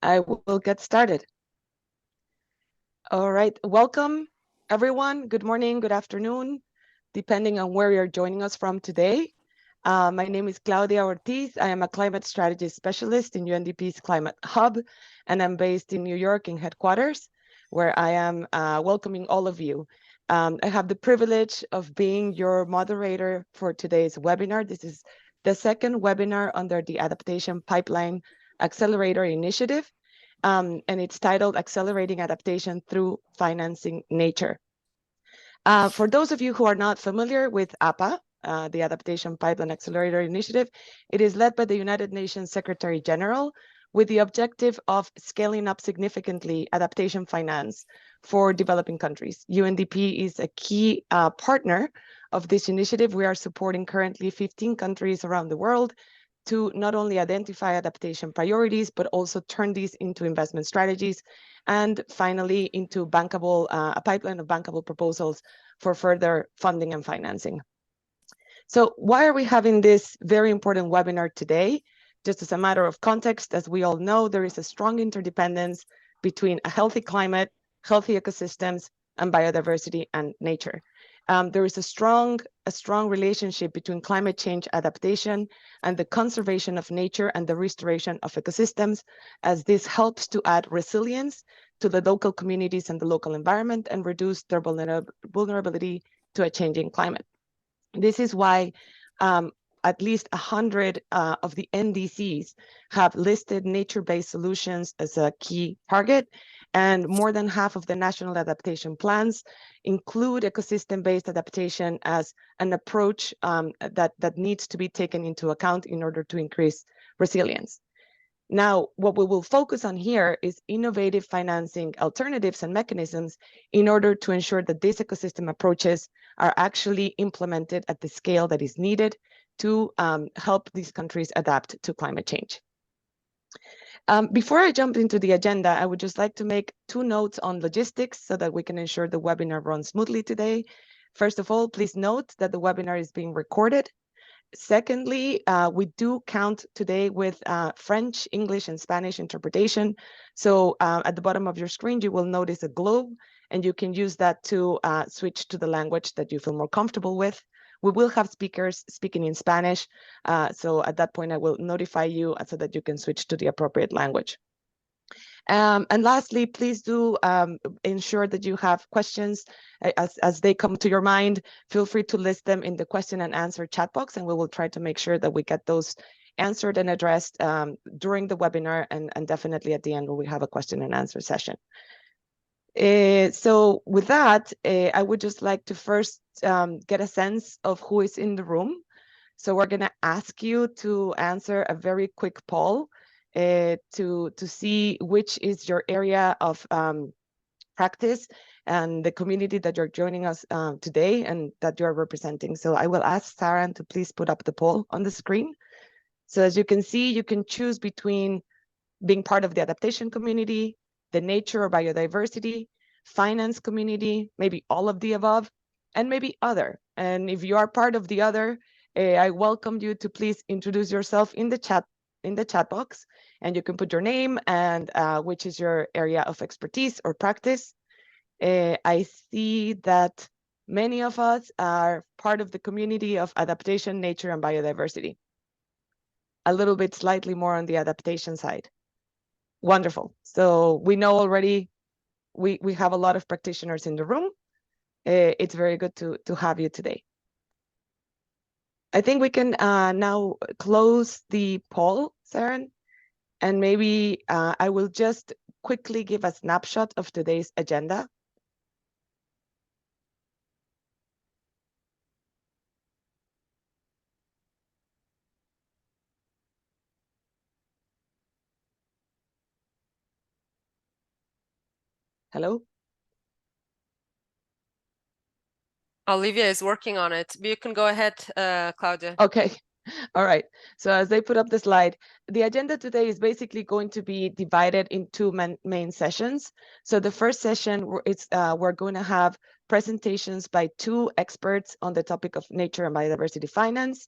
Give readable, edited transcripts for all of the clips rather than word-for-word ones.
I will get started. All right, welcome everyone. Good morning, good afternoon, depending on where you're joining us from today. My name is Claudia Ortiz. I am a climate strategy specialist in UNDP's Climate Hub, and I'm based in New York in headquarters, where I am welcoming all of you. I have the privilege of being your moderator for today's webinar. This is the second webinar under the Adaptation Pipeline Accelerator initiative, and it's titled Accelerating Adaptation Through Financing Nature. For those of you who are not familiar with APA, the Adaptation Pipeline Accelerator Initiative, it is led by the United Nations Secretary General with the objective of scaling up significantly adaptation finance for developing countries. UNDP is a key partner of this initiative. We are supporting currently 15 countries around the world to not only identify adaptation priorities, but also turn these into investment strategies, and finally into bankable, a pipeline of bankable proposals for further funding and financing. So why are we having this very important webinar today? Just as a matter of context, as we all know, there is a strong interdependence between a healthy climate, healthy ecosystems, and biodiversity and nature. There is a strong relationship between climate change adaptation and the conservation of nature and the restoration of ecosystems, as this helps to add resilience to the local communities and the local environment and reduce their vulnerability to a changing climate. This is why at least 100 of the NDCs have listed nature-based solutions as a key target, and more than half of the national adaptation plans include ecosystem-based adaptation as an approach that needs to be taken into account in order to increase resilience. Now, what we will focus on here is innovative financing alternatives and mechanisms in order to ensure that these ecosystem approaches are actually implemented at the scale that is needed to help these countries adapt to climate change. Before I jump into the agenda, I would just like to make 2 notes on logistics so that we can ensure the webinar runs smoothly today. First of all, please note that the webinar is being recorded. Secondly, we do count today with French, English, and Spanish interpretation. So at the bottom of your screen, you will notice a globe, and you can use that to switch to the language that you feel more comfortable with. We will have speakers speaking in Spanish. So at that point, I will notify you so that you can switch to the appropriate language. And lastly, please do ensure that you have questions as they come to your mind. Feel free to list them in the question and answer chat box, and we will try to make sure that we get those answered and addressed during the webinar, and definitely at the end when we have a question and answer session. So with that, I would just like to first get a sense of who is in the room. So we're going to ask you to answer a very quick poll to see which is your area of practice and the community that you're joining us today and that you're representing. So I will ask Sarah to please put up the poll on the screen. So as you can see, you can choose between being part of the adaptation community, the nature or biodiversity, finance community, maybe all of the above, and maybe other. And if you are part of the other, I welcome you to please introduce yourself in the chat box, and you can put your name and which is your area of expertise or practice. I see that many of us are part of the community of adaptation, nature, and biodiversity. A little bit slightly more on the adaptation side. Wonderful. So we know already we have a lot of practitioners in the room. It's very good to have you today. I think we can now close the poll, Saren, and maybe I will just quickly give a snapshot of today's agenda. Hello? Olivia is working on it. You can go ahead, Claudia. Okay. All right. So as they put up the slide, the agenda today is basically going to be divided in 2 main sessions. So the first session, we're going to have presentations by 2 experts on the topic of nature and biodiversity finance.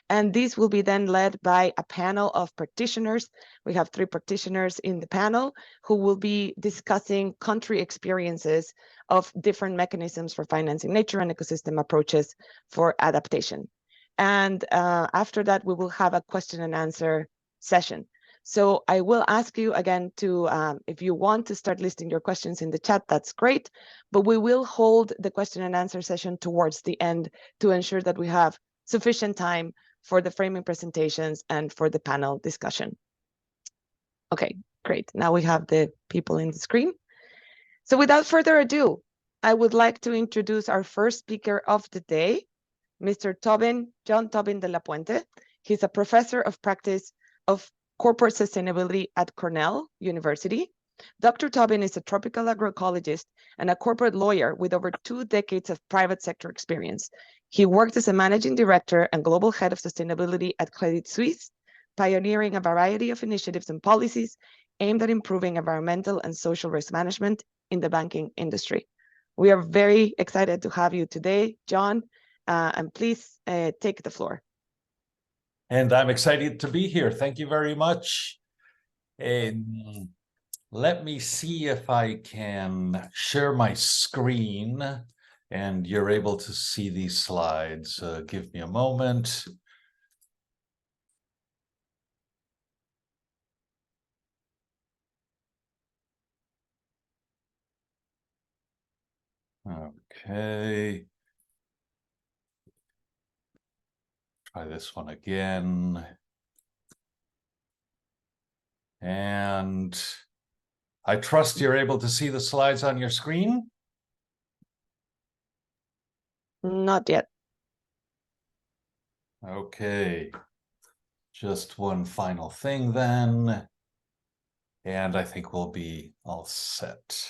And this will be then led by a panel of practitioners. We have 3 practitioners in the panel who will be discussing country experiences of different mechanisms for financing nature and ecosystem approaches for adaptation. And after that, we will have a question and answer session. So I will ask you again to, if you want to start listing your questions in the chat, that's great. But we will hold the question and answer session towards the end to ensure that we have sufficient time for the framing presentations and for the panel discussion. Okay, great. Now we have the people in the screen. So without further ado, I would like to introduce our first speaker of the day, Mr. John Tobin de la Puente. He's a professor of practice of corporate sustainability at Cornell University. Dr. Tobin is a tropical agroecologist and a corporate lawyer with over 2 decades of private sector experience. He worked as a managing director and global head of sustainability at Credit Suisse, pioneering a variety of initiatives and policies aimed at improving environmental and social risk management in the banking industry. We are very excited to have you today, John, and please take the floor. And I'm excited to be here. Thank you very much. And let me see if I can share my screen and you're able to see these slides. Give me a moment. Okay. Try this one again. And I trust you're able to see the slides on your screen? Not yet. Okay. Just one final thing then. And I think we'll be all set.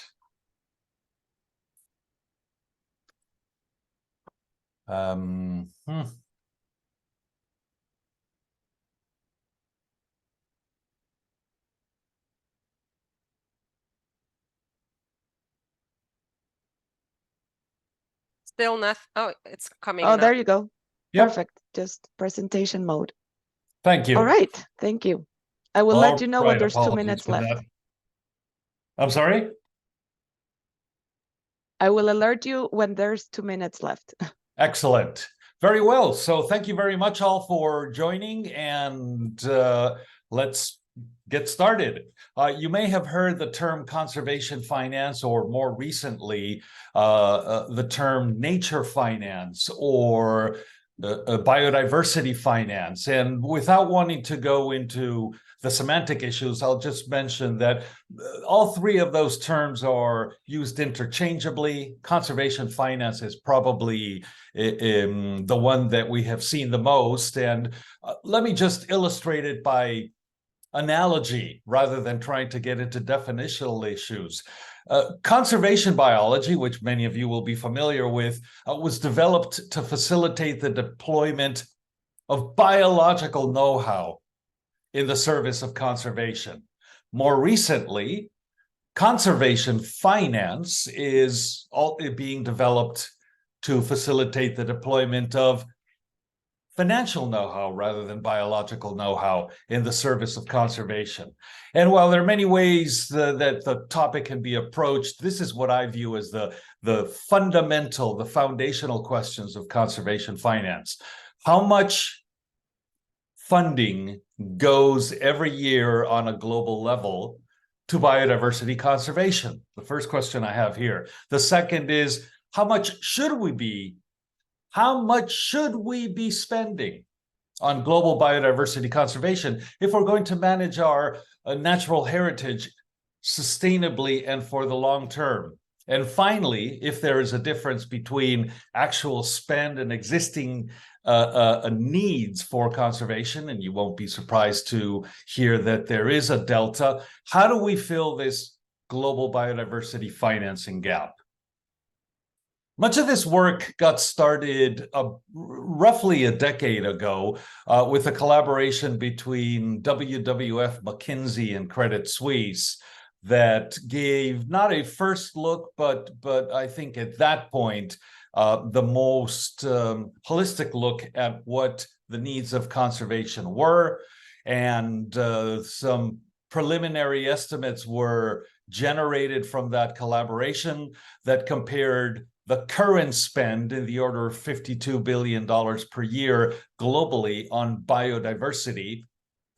Still not. Oh, it's coming. Oh, now. there you go. Yep. Perfect. Just presentation mode. Thank you. All right. Thank you. I will let you know when there's 2 minutes left. That. I'm sorry? I will alert you when there's 2 minutes left. Excellent. Very well. So thank you very much all for joining, and let's get started. You may have heard the term conservation finance, or more recently, the term nature finance or biodiversity finance. And without wanting to go into the semantic issues, I'll just mention that all 3 of those terms are used interchangeably. Conservation finance is probably the one that we have seen the most. And let me just illustrate it by analogy rather than trying to get into definitional issues. Conservation biology, which many of you will be familiar with, was developed to facilitate the deployment of biological know-how in the service of conservation. More recently, conservation finance is being developed to facilitate the deployment of financial know-how rather than biological know-how in the service of conservation. And while there are many ways that the topic can be approached, this is what I view as the foundational questions of conservation finance. How much funding goes every year on a global level to biodiversity conservation? The first question I have here. The second is, how much should we be spending on global biodiversity conservation if we're going to manage our natural heritage sustainably and for the long term? And finally, if there is a difference between actual spend and existing needs for conservation, and you won't be surprised to hear that there is a delta, how do we fill this global biodiversity financing gap? Much of this work got started roughly a decade ago with a collaboration between WWF, McKinsey, and Credit Suisse that gave not a first look, but I think at that point, the most holistic look at what the needs of conservation were, and some preliminary estimates were generated from that collaboration that compared the current spend in the order of $52 billion per year globally on biodiversity.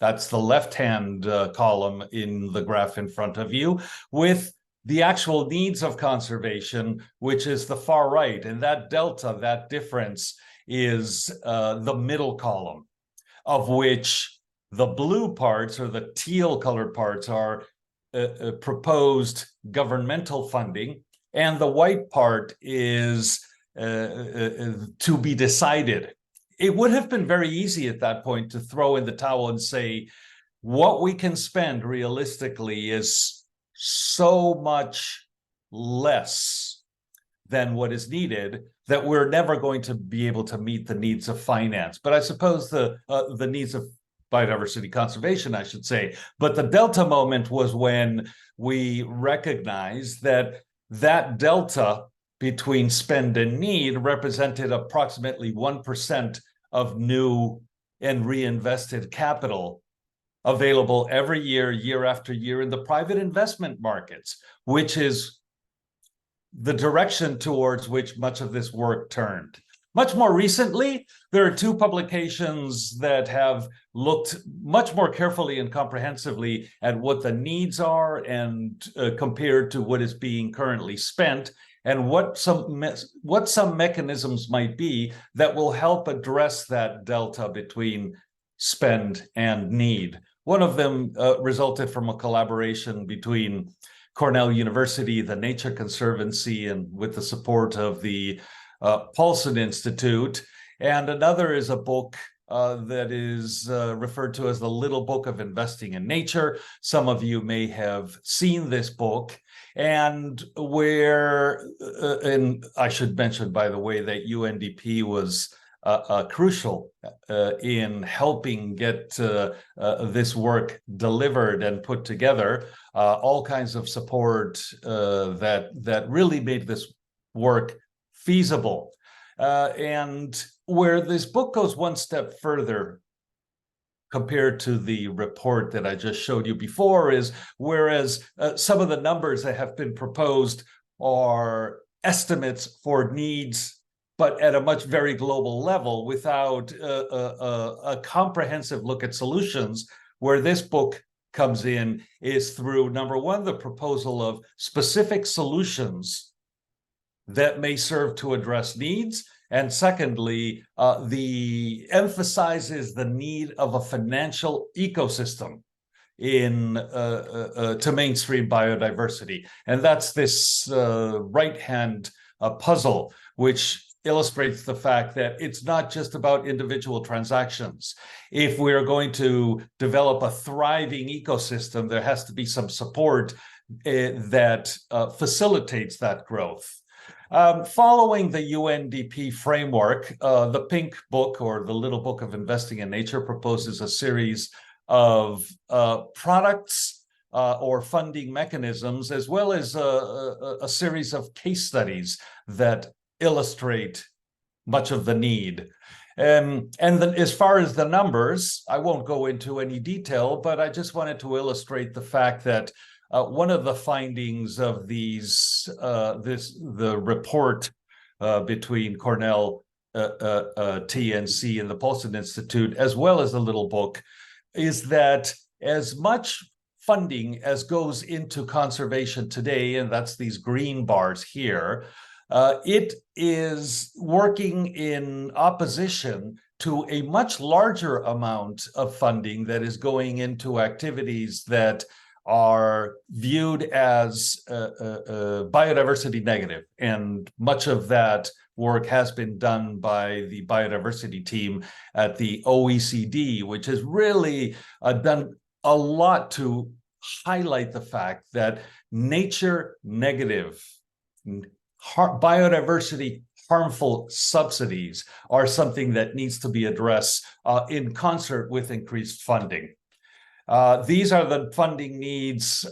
That's the left-hand column in the graph in front of you, with the actual needs of conservation, which is the far right. And that delta, that difference, is the middle column, of which the blue parts, or the teal colored parts, are proposed governmental funding, and the white part is to be decided. It would have been very easy at that point to throw in the towel and say, what we can spend realistically is so much less than what is needed that we're never going to be able to meet the needs of finance. But I suppose the needs of biodiversity conservation, I should say. But the delta moment was when we recognized that that delta between spend and need represented approximately 1% of new and reinvested capital available every year, year after year, in the private investment markets, which is the direction towards which much of this work turned. Much more recently, there are two publications that have looked much more carefully and comprehensively at what the needs are and compared to what is being currently spent, and what some mechanisms might be that will help address that delta between spend and need. One of them resulted from a collaboration between Cornell University, the Nature Conservancy, and with the support of the Paulson Institute. And another is a book that is referred to as the Little Book of Investing in Nature. Some of you may have seen this book, and where, and I should mention, by the way, that UNDP was crucial in helping get this work delivered and put together. All kinds of support that really made this work feasible. And where this book goes one step further compared to the report that I just showed you before is, whereas some of the numbers that have been proposed are estimates for needs, but at a much very global level without a comprehensive look at solutions, where this book comes in is through, number one, the proposal of specific solutions that may serve to address needs, and secondly, the emphasizes the need of a financial ecosystem in to mainstream biodiversity. And that's this right-hand puzzle, which illustrates the fact that it's not just about individual transactions. If we're going to develop a thriving ecosystem, there has to be some support that facilitates that growth. Following the UNDP framework, the Pink Book, or the Little Book of Investing in Nature, proposes a series of products or funding mechanisms, as well as a series of case studies that illustrate much of the need. As far as the numbers, I won't go into any detail, but I just wanted to illustrate the fact that one of the findings of the report between Cornell, TNC, and the Paulson Institute, as well as the Little Book, is that as much funding as goes into conservation today, and that's these green bars here, it is working in opposition to a much larger amount of funding that is going into activities that are viewed as biodiversity negative. And much of that work has been done by the biodiversity team at the OECD, which has really done a lot to highlight the fact that nature negative, biodiversity harmful subsidies are something that needs to be addressed in concert with increased funding. These are the funding needs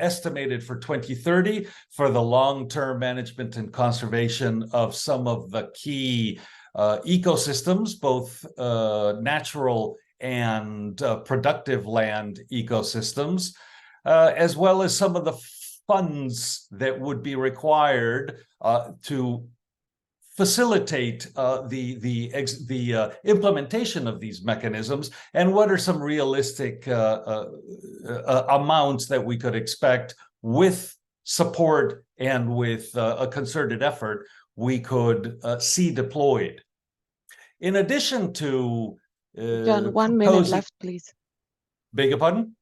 estimated for 2030 for the long-term management and conservation of some of the key ecosystems, both natural and productive land ecosystems, as well as some of the funds that would be required to facilitate the implementation of these mechanisms, and what are some realistic amounts that we could expect with support and with a concerted effort we could see deployed. In addition to John, 1 minute left, please. Beg your pardon?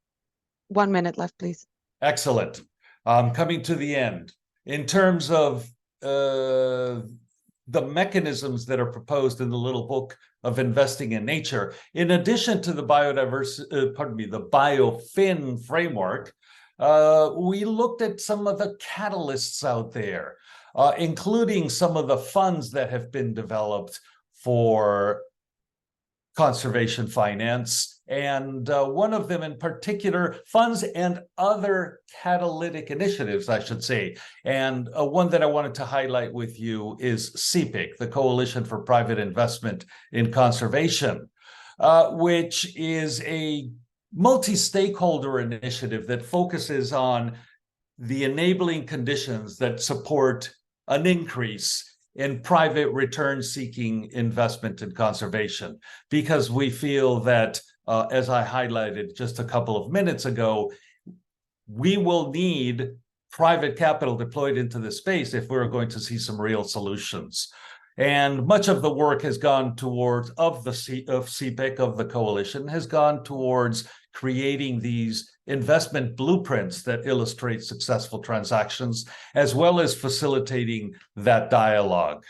1 minute left, please. Excellent. Coming to the end. In terms of the mechanisms that are proposed in the little book of Investing in Nature, in addition to the the BioFin framework, we looked at some of the catalysts out there, including some of the funds that have been developed for conservation finance, and one of them in particular, funds and other catalytic initiatives, I should say. And one that I wanted to highlight with you is CPIC, the Coalition for Private Investment in Conservation, which is a multi-stakeholder initiative that focuses on the enabling conditions that support an increase in private return-seeking investment in conservation, because we feel that, as I highlighted just a couple of minutes ago, we will need private capital deployed into this space if we're going to see some real solutions. And much of the work has gone towards, of CPIC, of the coalition, has gone towards creating these investment blueprints that illustrate successful transactions, as well as facilitating that dialogue.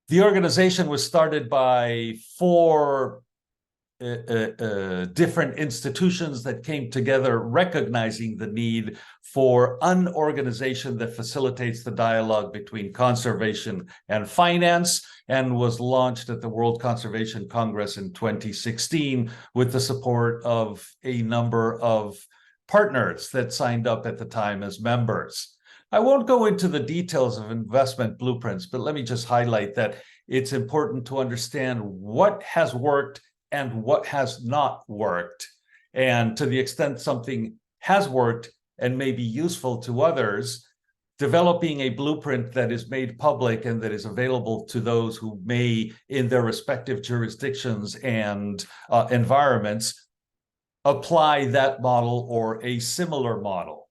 The organization was started by 4 different institutions that came together, recognizing the need for an organization that facilitates the dialogue between conservation and finance, and was launched at the World Conservation Congress in 2016 with the support of a number of partners that signed up at the time as members. I won't go into the details of investment blueprints, but let me just highlight that it's important to understand what has worked and what has not worked. And to the extent something has worked and may be useful to others, developing a blueprint that is made public and that is available to those who may, in their respective jurisdictions and environments, apply that model or a similar model.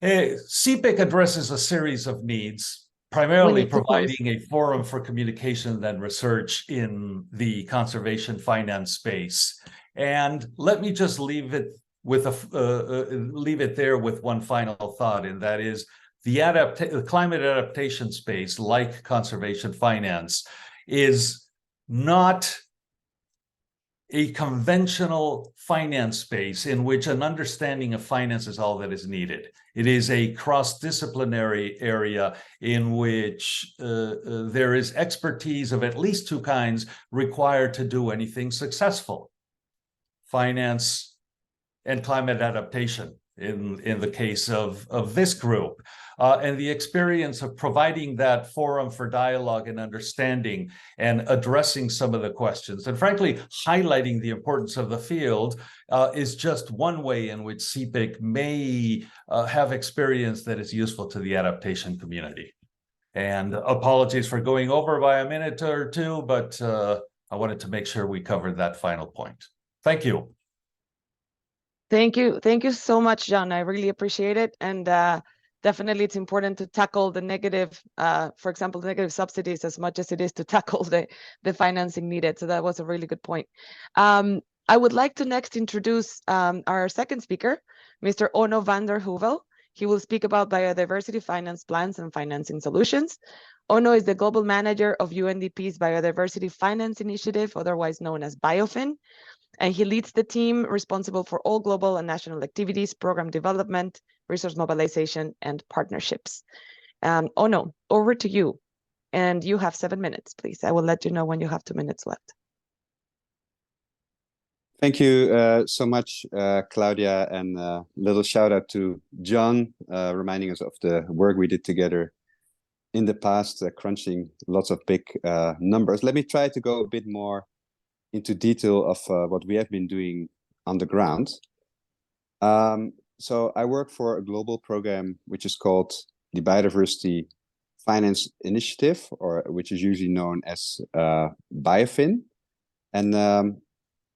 CPIC addresses a series of needs, primarily providing a forum for communication and research in the conservation finance space. And let me just leave it with there with one final thought, and that is the climate adaptation space, like conservation finance, is not a conventional finance space in which an understanding of finance is all that is needed. It is a cross-disciplinary area in which there is expertise of at least 2 kinds required to do anything successful: finance and climate adaptation in the case of this group. And the experience of providing that forum for dialogue and understanding and addressing some of the questions, and frankly, highlighting the importance of the field, is just one way in which CPIC may have experience that is useful to the adaptation community. And apologies for going over by a minute or 2, but I wanted to make sure we covered that final point. Thank you. Thank you. Thank you so much, John. I really appreciate it. And definitely it's important to tackle the negative, for example, the negative subsidies as much as it is to tackle the financing needed. So that was a really good point. I would like to next introduce our second speaker, Mr. Onno van der Heuvel. He will speak about biodiversity finance plans and financing solutions. Onno is the global manager of UNDP's Biodiversity Finance Initiative, otherwise known as BioFin. And he leads the team responsible for all global and national activities, program development, resource mobilization, and partnerships. Onno, over to you. And you have 7 minutes, please. I will let you know when you have 2 minutes left. Thank you so much, Claudia, and a little shout out to John, reminding us of the work we did together in the past crunching lots of big numbers. Let me try to go a bit more into detail of what we have been doing on the ground. So I work for a global program which is called the Biodiversity Finance Initiative, or which is usually known as BioFin. And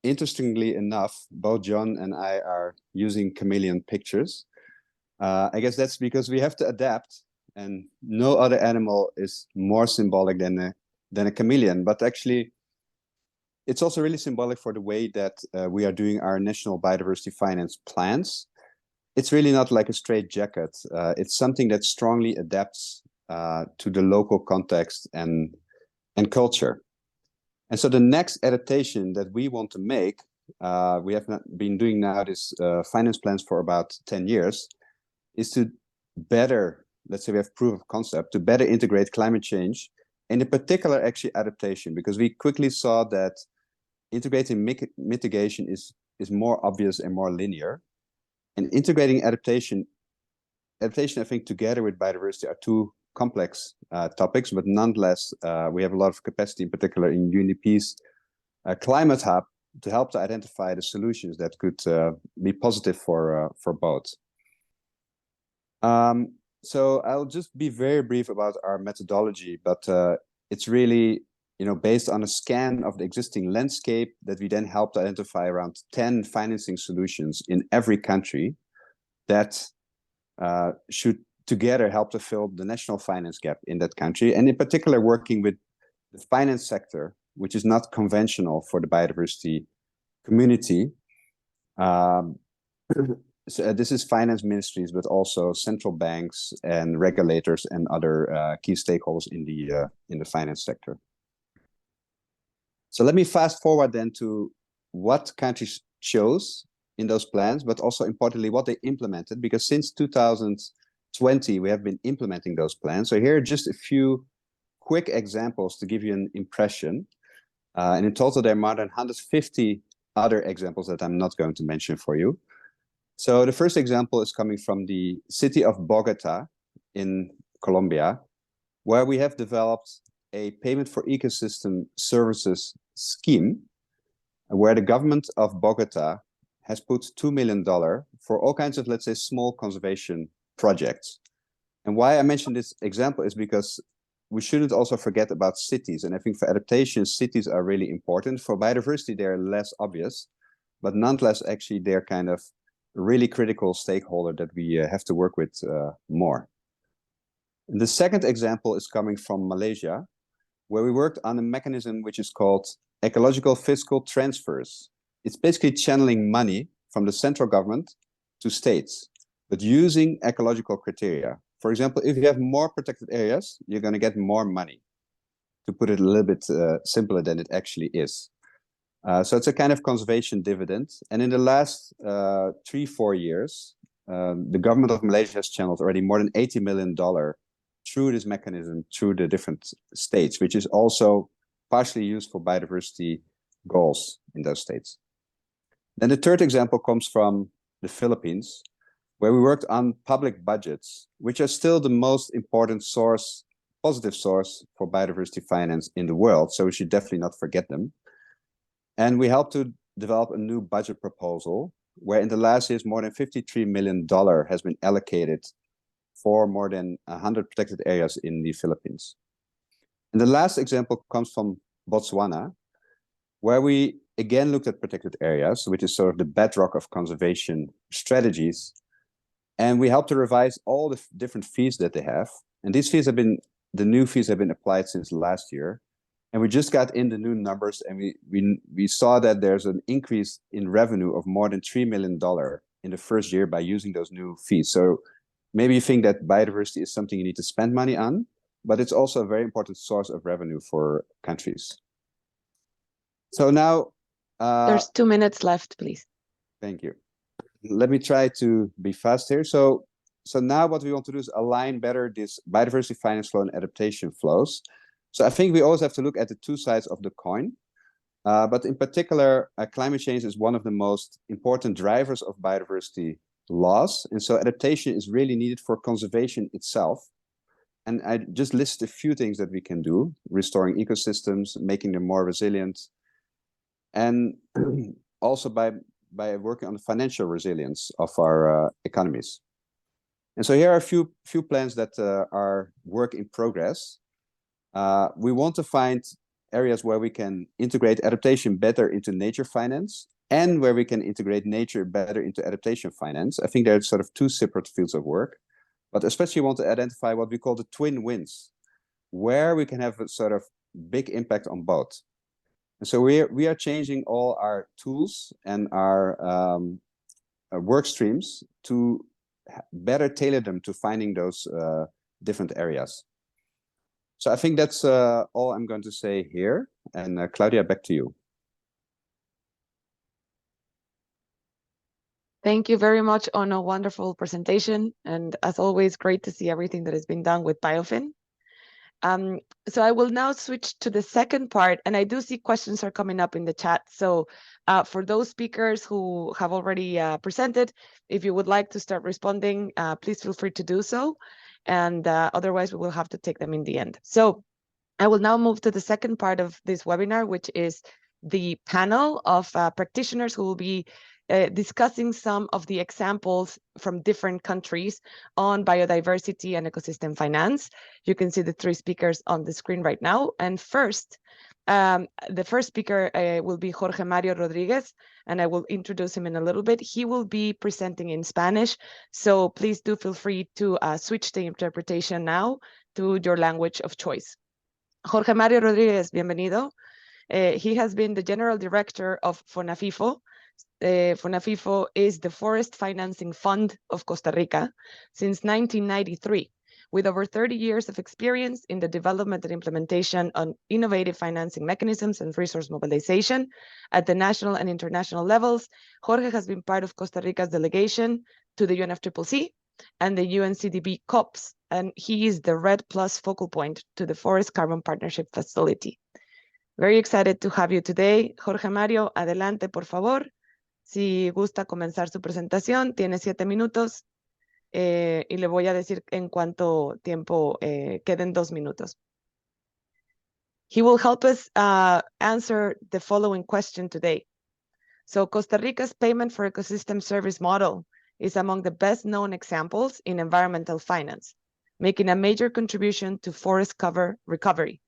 interestingly enough, both John and I are using chameleon pictures. I guess that's because we have to adapt, and no other animal is more symbolic than a chameleon. But actually, it's also really symbolic for the way that we are doing our national biodiversity finance plans. It's really not like a straight jacket. It's something that strongly adapts to the local context and culture. And so the next adaptation that we want to make, we have not been doing now this finance plans for about 10 years, is to better, let's say we have proof of concept, to better integrate climate change, and in particular actually adaptation, because we quickly saw that integrating mitigation is more obvious and more linear. And integrating adaptation, I think, together with biodiversity are two complex topics, but nonetheless, we have a lot of capacity, in particular in UNDP's climate hub, to help to identify the solutions that could be positive for both. So I'll just be very brief about our methodology, but it's really, based on a scan of the existing landscape that we then help to identify around 10 financing solutions in every country that should together help to fill the national finance gap in that country, and in particular working with the finance sector, which is not conventional for the biodiversity community. So this is finance ministries, but also central banks and regulators and other key stakeholders in the finance sector. So let me fast forward then to what countries chose in those plans, but also importantly what they implemented, because since 2020 we have been implementing those plans. So here are just a few quick examples to give you an impression. And in total there are more than 150 other examples that I'm not going to mention for you. So the first example is coming from the city of Bogota in Colombia, where we have developed a payment for ecosystem services scheme, where the government of Bogota has put $2 million for all kinds of, let's say, small conservation projects. And why I mention this example is because we shouldn't also forget about cities. And I think for adaptation, cities are really important. For biodiversity, they're less obvious, but nonetheless, actually, they're kind of really critical stakeholder that we have to work with more. And the second example is coming from Malaysia, where we worked on a mechanism which is called ecological fiscal transfers. It's basically channeling money from the central government to states, but using ecological criteria. For example, if you have more protected areas, you're going to get more money, to put it a little bit simpler than it actually is. So it's a kind of conservation dividend. And in the last 3-4 years, the government of Malaysia has channeled already more than $80 million through this mechanism, through the different states, which is also partially used for biodiversity goals in those states. Then the third example comes from the Philippines, where we worked on public budgets, which are still the most important source, positive source for biodiversity finance in the world. So we should definitely not forget them. And we helped to develop a new budget proposal, where in the last years, more than $53 million has been allocated for more than 100 protected areas in the Philippines. And the last example comes from Botswana, where we again looked at protected areas, which is sort of the bedrock of conservation strategies. And we helped to revise all the different fees that they have. And these fees have been, the new fees have been applied since last year. And we just got in the new numbers, and we saw that there's an increase in revenue of more than $3 million in the first year by using those new fees. So maybe you think that biodiversity is something you need to spend money on, but it's also a very important source of revenue for countries. So now... There's 2 minutes left, please. Thank you. Let me try to be fast here. So now what we want to do is align better this biodiversity finance flow and adaptation flows. So I think we always have to look at the two sides of the coin. But in particular, climate change is one of the most important drivers of biodiversity loss. And so adaptation is really needed for conservation itself. And I just list a few things that we can do: restoring ecosystems, making them more resilient, and also by working on the financial resilience of our economies. And so here are a few plans that are work in progress. We want to find areas where we can integrate adaptation better into nature finance, and where we can integrate nature better into adaptation finance. I think they're sort of two separate fields of work, but especially want to identify what we call the twin wins, where we can have a sort of big impact on both. And so we are changing all our tools and our work streams to better tailor them to finding those different areas. So I think that's all I'm going to say here. And Claudia, back to you. Thank you very much on a wonderful presentation. And as always, great to see everything that has been done with Biofin. So I will now switch to the second part, and I do see questions are coming up in the chat. So for those speakers who have already presented, if you would like to start responding, please feel free to do so. And otherwise, we will have to take them in the end. So I will now move to the second part of this webinar, which is the panel of practitioners who will be discussing some of the examples from different countries on biodiversity and ecosystem finance. You can see the three speakers on the screen right now. And first, the first speaker will be Jorge Mario Rodriguez, and I will introduce him in a little bit. He will be presenting in Spanish, so please do feel free to switch the interpretation now to your language of choice. Jorge Mario Rodriguez, bienvenido. He has been the General Director of FONAFIFO. FONAFIFO is the Forest Financing Fund of Costa Rica since 1993, with over 30 years of experience in the development and implementation on innovative financing mechanisms and resource mobilization at the national and international levels. Jorge has been part of Costa Rica's delegation to the UNFCCC and the UNCDP COPS, and he is the RED Plus focal point to the Forest Carbon Partnership Facility. Very excited to have you today. Jorge Mario, adelante, por favor. Si gusta comenzar su presentación, tiene 7 minutos y le voy a decir en cuánto tiempo queden 2 minutos. He will help us answer the following question today. So Costa Rica's payment for ecosystem service model is among the best known examples in environmental finance, making a major contribution to forest cover recovery.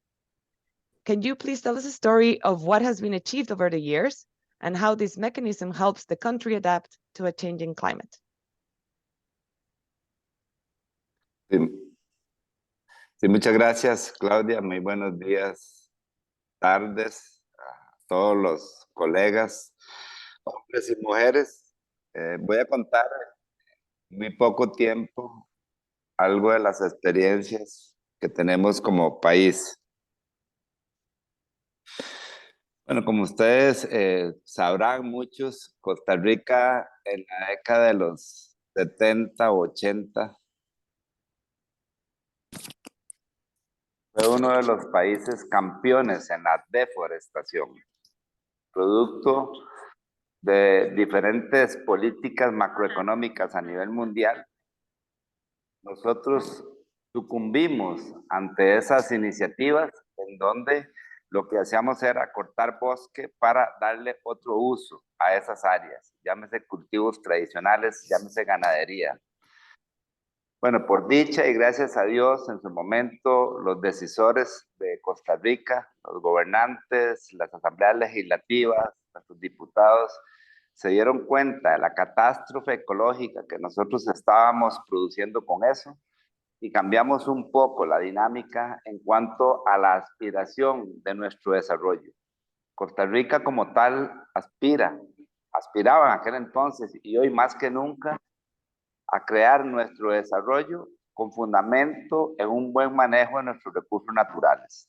Can you please tell us a story of what has been achieved over the years and how this mechanism helps the country adapt to a changing climate? Sí, muchas gracias, Claudia. Muy buenos días, tardes a todos los colegas, hombres y mujeres. Voy a contar en muy poco tiempo algo de las experiencias que tenemos como país. Bueno, como ustedes sabrán muchos, Costa Rica en la década de los 70 o 80 fue uno de los países campeones en la deforestación, producto de diferentes políticas macroeconómicas a nivel mundial. Nosotros sucumbimos ante esas iniciativas en donde lo que hacíamos era cortar bosque para darle otro uso a esas áreas, llámese cultivos tradicionales, llámese ganadería. Bueno, por dicha y gracias a Dios, en su momento, los decisores de Costa Rica, los gobernantes, las asambleas legislativas, nuestros diputados, se dieron cuenta de la catástrofe ecológica que nosotros estábamos produciendo con eso, y cambiamos un poco la dinámica en cuanto a la aspiración de nuestro desarrollo. Costa Rica como tal aspiraba en aquel entonces y hoy más que nunca a crear nuestro desarrollo con fundamento en un buen manejo de nuestros recursos naturales.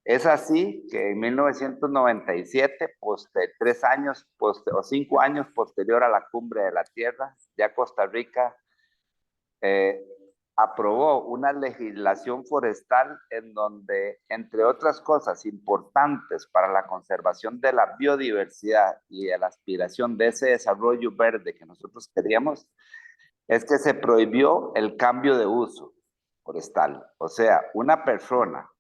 Es así que en 1997, 3 años o 5 años posterior a la Cumbre de la Tierra, ya Costa Rica aprobó una legislación forestal en donde, entre otras cosas importantes para la conservación de la biodiversidad y de la aspiración de ese desarrollo verde que nosotros queríamos, es que se prohibió el cambio de uso. forestal. O sea, una persona,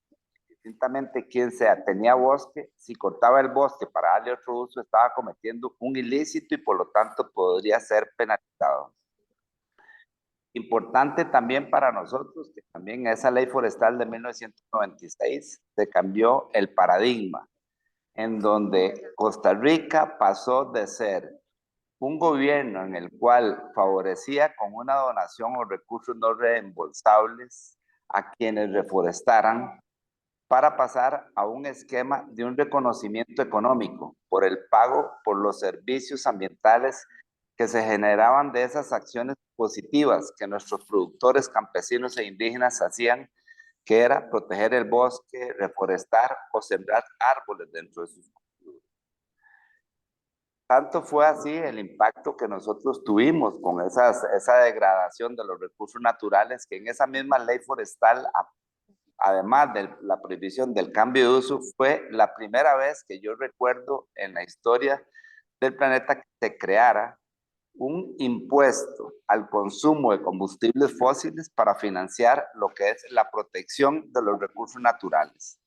distintamente quien sea, tenía bosque, si cortaba el bosque para darle otro uso, estaba cometiendo un ilícito y por lo tanto podría ser penalizado. Importante también para nosotros que también en esa ley forestal de 1996 se cambió el paradigma, en donde Costa Rica pasó de ser un gobierno en el cual favorecía con una donación o recursos no reembolsables a quienes reforestaran, para pasar a un esquema de un reconocimiento económico por el pago por los servicios ambientales que se generaban de esas acciones positivas que nuestros productores campesinos e indígenas hacían, que era proteger el bosque, reforestar o sembrar árboles dentro de sus cultivos. Tanto fue así el impacto que nosotros tuvimos con esa degradación de los recursos naturales, que en esa misma ley forestal, además de la prohibición del cambio de uso, fue la primera vez que yo recuerdo en la historia del planeta que se creara un impuesto al consumo de combustibles fósiles para financiar lo que es la protección de los recursos naturales.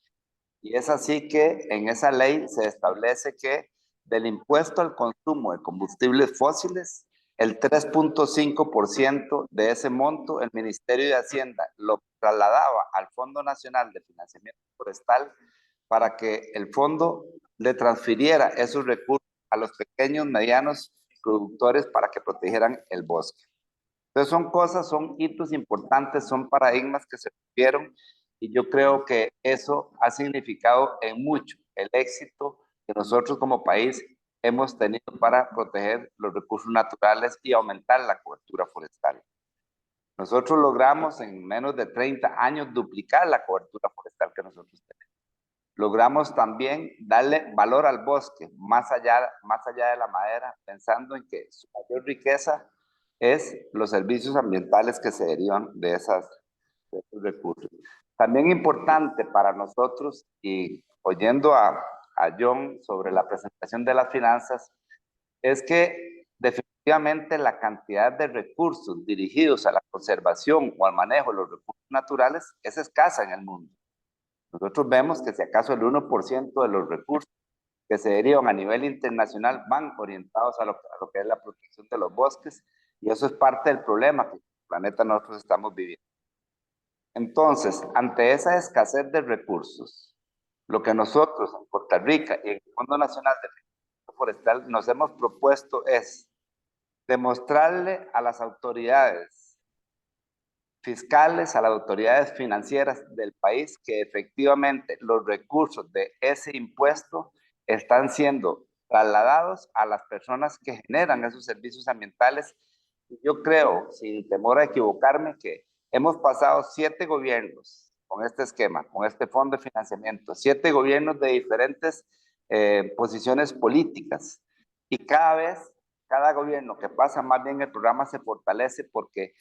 Y es así que en esa ley se establece que del impuesto al consumo de combustibles fósiles, el 3.5% de ese monto, el Ministerio de Hacienda lo trasladaba al Fondo Nacional de Financiamiento Forestal para que el fondo le transfiriera esos recursos a los pequeños, medianos productores para que protegieran el bosque. Entonces son cosas, son hitos importantes, son paradigmas que se rompieron y yo creo que eso ha significado en mucho el éxito que nosotros como país hemos tenido para proteger los recursos naturales y aumentar la cobertura forestal. Nosotros logramos en menos de 30 años duplicar la cobertura forestal que nosotros tenemos. Logramos también darle valor al bosque, más allá de la madera, pensando en que su mayor riqueza es los servicios ambientales que se derivan de esos recursos. También importante para nosotros, y oyendo a John sobre la presentación de las finanzas, es que definitivamente la cantidad de recursos dirigidos a la conservación o al manejo de los recursos naturales es escasa en el mundo. Nosotros vemos que si acaso el 1% de los recursos que se derivan a nivel internacional van orientados a lo que es la protección de los bosques, y eso es parte del problema que el planeta nosotros estamos viviendo. Entonces, ante esa escasez de recursos, lo que nosotros en Costa Rica y en el Fondo Nacional de Financiamiento Forestal nos hemos propuesto es demostrarle a las autoridades fiscales, a las autoridades financieras del país, que efectivamente los recursos de ese impuesto están siendo trasladados a las personas que generan esos servicios ambientales. Yo creo, sin temor a equivocarme, que hemos pasado 7 gobiernos con este esquema, con este fondo de financiamiento, 7 gobiernos de diferentes posiciones políticas, y cada gobierno que pasa, más bien el programa se fortalece porque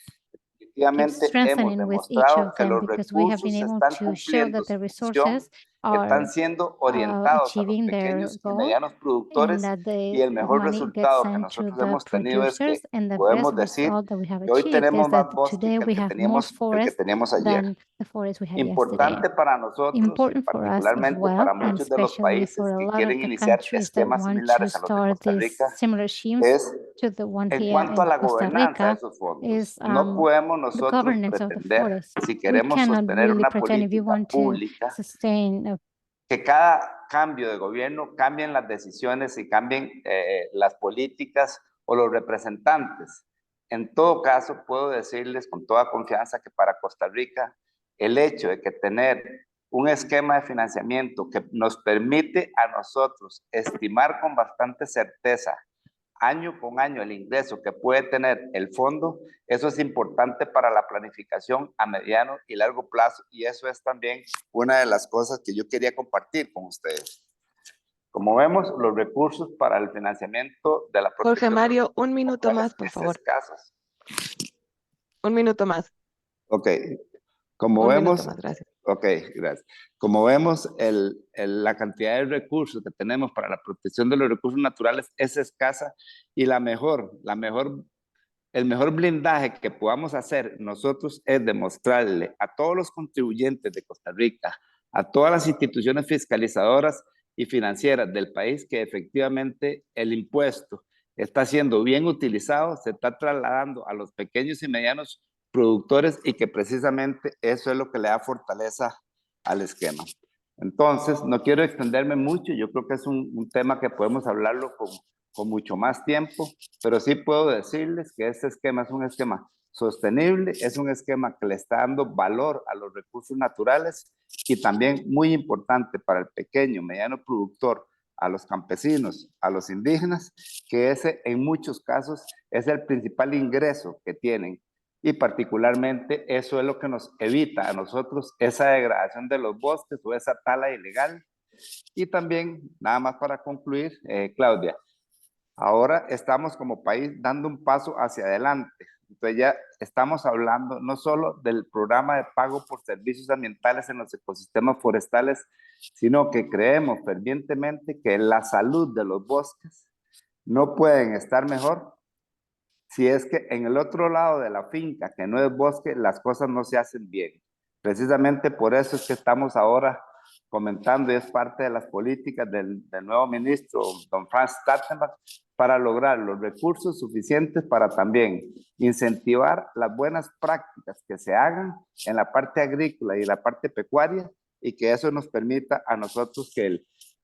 efectivamente hemos demostrado que los recursos están cumpliendo su función, están siendo orientados a los pequeños y medianos productores, y el mejor resultado que nosotros hemos tenido es que podemos decir que hoy tenemos más bosque que el que teníamos ayer. Importante para nosotros, y particularmente para muchos de los países que quieren iniciar esquemas similares a los de Costa Rica, es en cuanto a la gobernanza de esos fondos. No podemos nosotros pretender, si queremos sostener una política pública, que cada cambio de gobierno cambien las decisiones y cambien las políticas o los representantes. En todo caso, puedo decirles con toda confianza que para Costa Rica, el hecho de que tener un esquema de financiamiento que nos permite a nosotros estimar con bastante certeza año con año el ingreso que puede tener el fondo, eso es importante para la planificación a mediano y largo plazo, y eso es también una de las cosas que yo quería compartir con ustedes. Como vemos, los recursos para el financiamiento de la protección. Jorge Mario, un minuto más, por favor. Escasos. Un minuto más. Ok, como Un vemos, minuto más, gracias. ok, gracias. Como vemos, la cantidad de recursos que tenemos para la protección de los recursos naturales es escasa, y la mejor el mejor blindaje que podamos hacer nosotros es demostrarle a todos los contribuyentes de Costa Rica, a todas las instituciones fiscalizadoras y financieras del país, que efectivamente el impuesto está siendo bien utilizado, se está trasladando a los pequeños y medianos productores, y que precisamente eso es lo que le da fortaleza al esquema. Entonces, no quiero extenderme mucho, yo creo que es un tema que podemos hablarlo con mucho más tiempo, pero sí puedo decirles que este esquema es un esquema sostenible, es un esquema que le está dando valor a los recursos naturales, y también muy importante para el pequeño, mediano productor, a los campesinos, a los indígenas, que ese en muchos casos es el principal ingreso que tienen, y particularmente eso es lo que nos evita a nosotros esa degradación de los bosques o esa tala ilegal. Y también, nada más para concluir, Claudia, ahora estamos como país dando un paso hacia adelante. Entonces ya estamos hablando no solo del programa de pago por servicios ambientales en los ecosistemas forestales, sino que creemos fervientemente que la salud de los bosques no pueden estar mejor si es que en el otro lado de la finca, que no es bosque, las cosas no se hacen bien. Precisamente por eso es que estamos ahora comentando, y es parte de las políticas del nuevo ministro, don Franz Stackenbach, para lograr los recursos suficientes para también incentivar las buenas prácticas que se hagan en la parte agrícola y la parte pecuaria, y que eso nos permita a nosotros que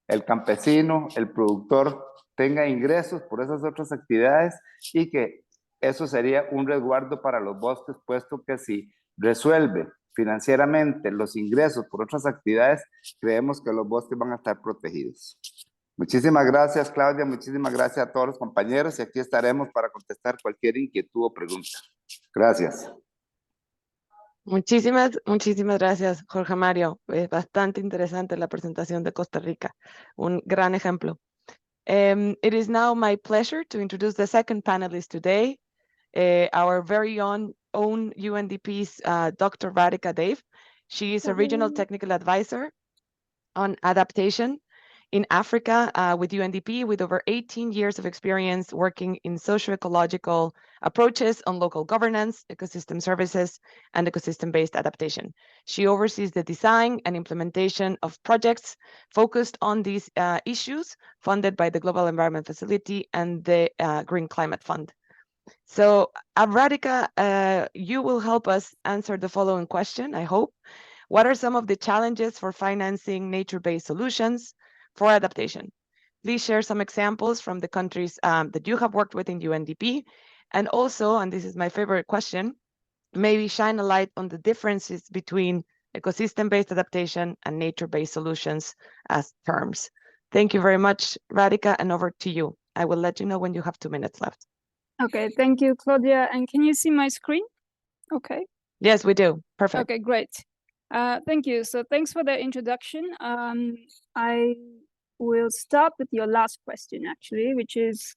el campesino, el productor, tenga ingresos por esas otras actividades, y que eso sería un resguardo para los bosques, puesto que si resuelve financieramente los ingresos por otras actividades, creemos que los bosques van a estar protegidos. Muchísimas gracias, Claudia. Muchísimas gracias a todos los compañeros, y aquí estaremos para contestar cualquier inquietud o pregunta. Gracias. Muchísimas gracias, Jorge Mario. Es bastante interesante la presentación de Costa Rica. Un gran ejemplo. It is now my pleasure to introduce the second panelist today, our very own UNDP's Dr. Radhika Dave. She is a regional technical advisor on adaptation in Africa with UNDP, with over 18 years of experience working in socio-ecological approaches on local governance, ecosystem services, and ecosystem-based adaptation. She oversees the design and implementation of projects focused on these issues, funded by the Global Environment Facility and the Green Climate Fund. So, Radhika, you will help us answer the following question, I hope. What are some of the challenges for financing nature-based solutions for adaptation? Please share some examples from the countries that you have worked with in UNDP. And also, and this is my favorite question, maybe shine a light on the differences between ecosystem-based adaptation and nature-based solutions as terms. Thank you very much, Radhika, and over to you. I will let you know when you have 2 minutes left. Okay, thank you, Claudia. And can you see my screen? Okay. Yes, we do. Perfect. Okay, great. Thank you. So thanks for the introduction. I will start with your last question, actually, which is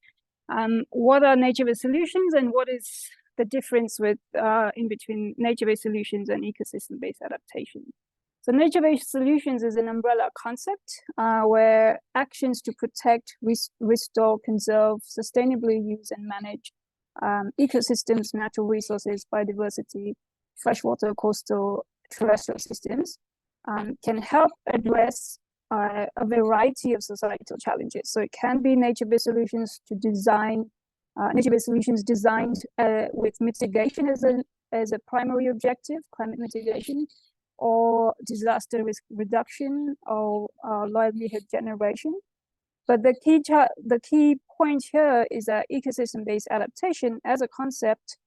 what are nature-based solutions, and what is the difference with in between nature-based solutions and ecosystem-based adaptation? So nature-based solutions is an umbrella concept where actions to protect, restore, conserve, sustainably use and manage ecosystems, natural resources, biodiversity, freshwater, coastal, terrestrial systems can help address a variety of societal challenges. So it can be nature-based solutions to design, nature-based solutions designed with mitigation as a primary objective, climate mitigation, or disaster risk reduction, or livelihood generation. But the key point here is that ecosystem-based adaptation as a concept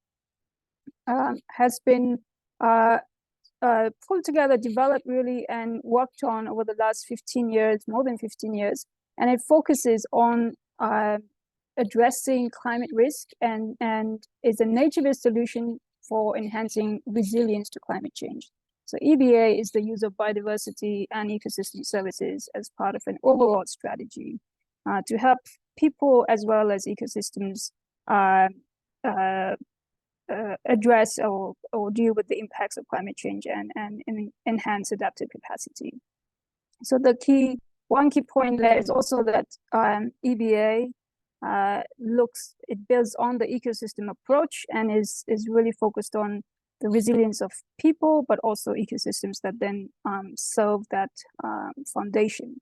has been pulled together, developed really, and worked on over the last 15 years, more than 15 years. And it focuses on addressing climate risk and is a nature-based solution for enhancing resilience to climate change. So EBA is the use of biodiversity and ecosystem services as part of an overall strategy to help people as well as ecosystems address or deal with the impacts of climate change and enhance adaptive capacity. So one key point there is also that EBA it builds on the ecosystem approach and is really focused on the resilience of people, but also ecosystems that then serve that foundation.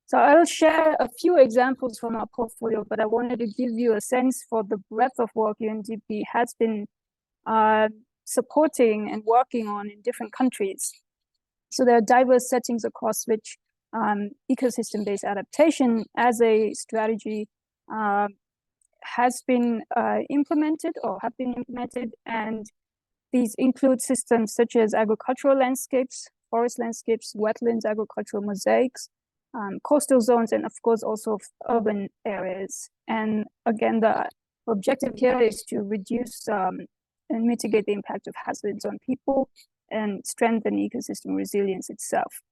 So I'll share a few examples from our portfolio, but I wanted to give you a sense for the breadth of work UNDP has been supporting and working on in different countries. So there are diverse settings across which ecosystem-based adaptation as a strategy has been implemented or have been implemented, and these include systems such as agricultural landscapes, forest landscapes, wetlands, agricultural mosaics, coastal zones, and of course also urban areas. And again, the objective here is to reduce and mitigate the impact of hazards on people and strengthen ecosystem resilience itself.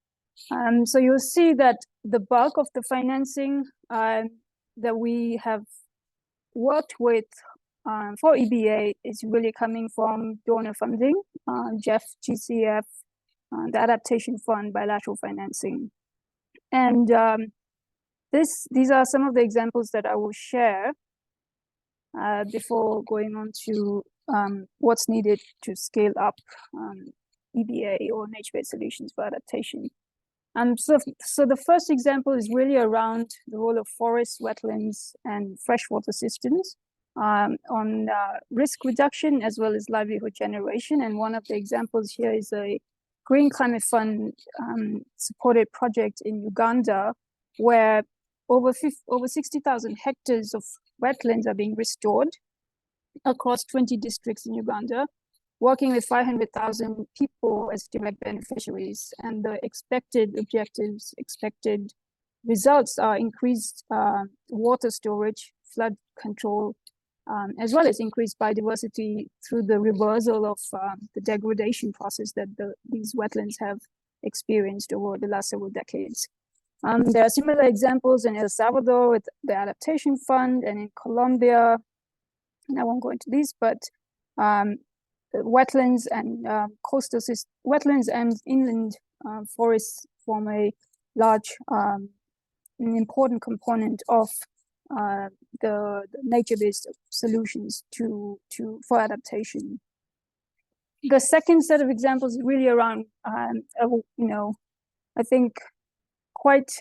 So you'll see that the bulk of the financing that we have worked with for EBA is really coming from donor funding, GEF, GCF, the Adaptation Fund, bilateral financing. And these are some of the examples that I will share before going on to what's needed to scale up EBA or nature-based solutions for adaptation. So the first example is really around the role of forests, wetlands, and freshwater systems on risk reduction as well as livelihood generation. And one of the examples here is a Green Climate Fund supported project in Uganda, where over 60,000 hectares of wetlands are being restored across 20 districts in Uganda, working with 500,000 people as direct beneficiaries. And the expected objectives, expected results are increased water storage, flood control, as well as increased biodiversity through the reversal of the degradation process that these wetlands have experienced over the last several decades. There are similar examples in El Salvador with the Adaptation Fund, and in Colombia, and I won't go into these, but wetlands and wetlands and inland forests form a large, an important component of the nature-based solutions for adaptation. The second set of examples is really around, I think quite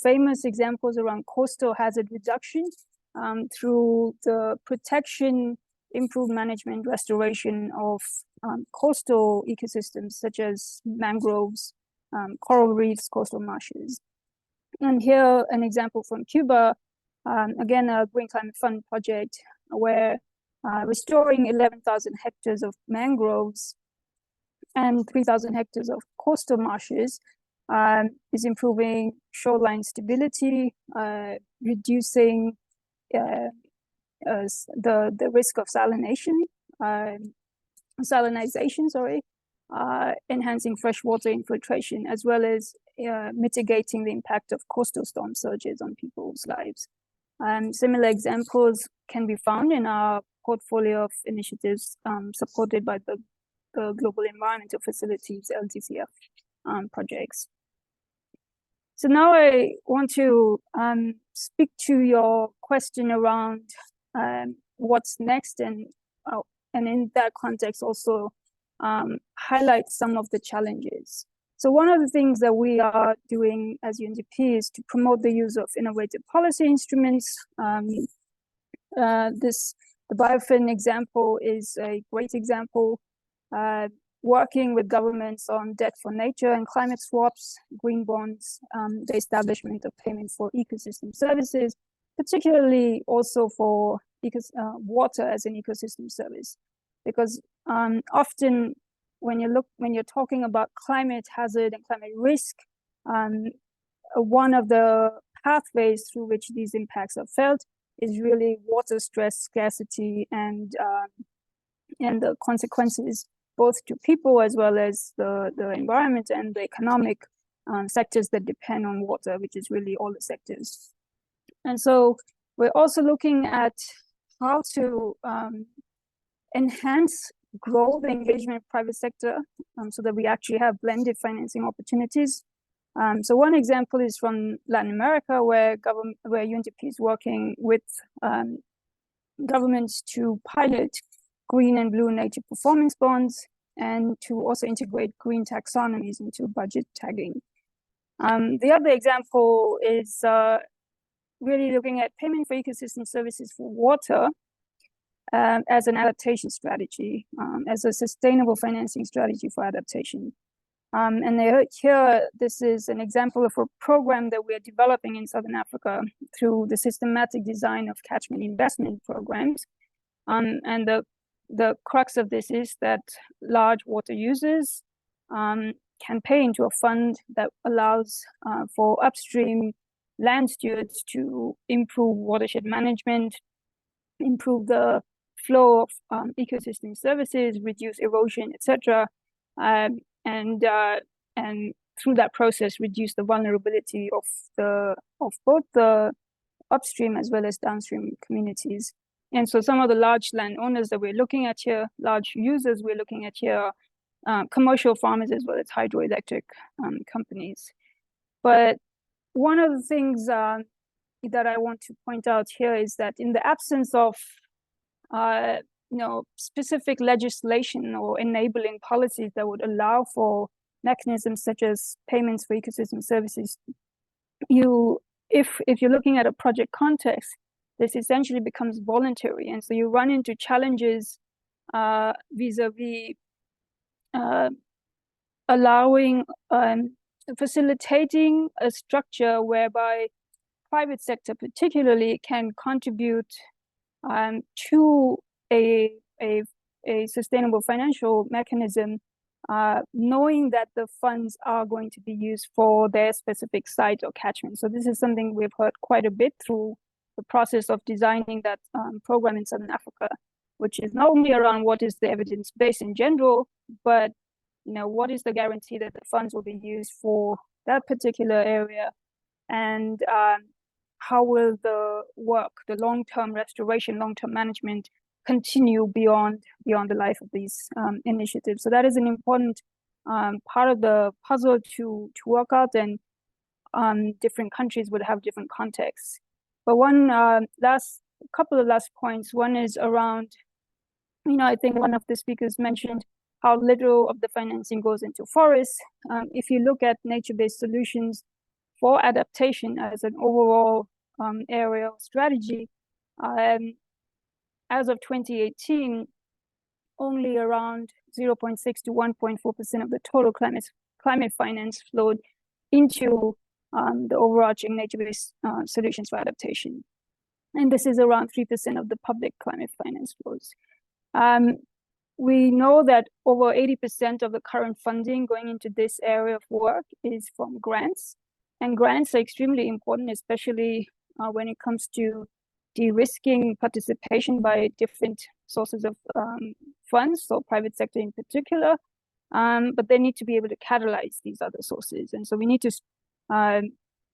famous examples around coastal hazard reduction through the protection, improved management, restoration of coastal ecosystems such as mangroves, coral reefs, coastal marshes. And here, an example from Cuba, again, a Green Climate Fund project where restoring 11,000 hectares of mangroves and 3,000 hectares of coastal marshes is improving shoreline stability, reducing the risk of salinization, enhancing freshwater infiltration, as well as mitigating the impact of coastal storm surges on people's lives. Similar examples can be found in our portfolio of initiatives supported by the Global Environmental Facilities, LTCF projects. So now I want to speak to your question around what's next, and in that context also highlight some of the challenges. So one of the things that we are doing as UNDP is to promote the use of innovative policy instruments. The BioFin example is a great example, working with governments on debt for nature and climate swaps, green bonds, the establishment of payment for ecosystem services, particularly also for water as an ecosystem service. Because often when you're talking about climate hazard and climate risk, one of the pathways through which these impacts are felt is really water stress, scarcity, and the consequences both to people as well as the environment and the economic sectors that depend on water, which is really all the sectors. And so we're also looking at how to enhance growth engagement of private sector so that we actually have blended financing opportunities. So one example is from Latin America, where UNDP is working with governments to pilot green and blue nature performance bonds and to also integrate green taxonomies into budget tagging. The other example is really looking at payment for ecosystem services for water as an adaptation strategy, as a sustainable financing strategy for adaptation. And here, this is an example of a program that we're developing in Southern Africa through the systematic design of catchment investment programs. And the crux of this is that large water users can pay into a fund that allows for upstream land stewards to improve watershed management, improve the flow of ecosystem services, reduce erosion, etc., and through that process reduce the vulnerability of both the upstream as well as downstream communities. And so some of the large landowners that we're looking at here, large users we're looking at here, commercial farmers as well as hydroelectric companies. But one of the things that I want to point out here is that in the absence of specific legislation or enabling policies that would allow for mechanisms such as payments for ecosystem services, if you're looking at a project context, this essentially becomes voluntary, and so you run into challenges vis-a-vis allowing facilitating a structure whereby private sector particularly can contribute to a sustainable financial mechanism, knowing that the funds are going to be used for their specific site or catchment. So this is something we've heard quite a bit through the process of designing that program in Southern Africa, which is not only around what is the evidence base in general, but what is the guarantee that the funds will be used for that particular area, and how will the work, the long-term restoration, long-term management continue beyond the life of these initiatives. So that is an important part of the puzzle to work out, and different countries would have different contexts. But one couple of last points. One is around, I think one of the speakers mentioned how little of the financing goes into forests. If you look at nature-based solutions for adaptation as an overall area strategy, as of 2018, only around 0.6 to 1.4% of the total climate finance flowed into the overarching nature-based solutions for adaptation. And this is around 3% of the public climate finance flows. We know that over 80% of the current funding going into this area of work is from grants. And grants are extremely important, especially when it comes to de-risking participation by different sources of funds, so private sector in particular, but they need to be able to catalyze these other sources. And so we need to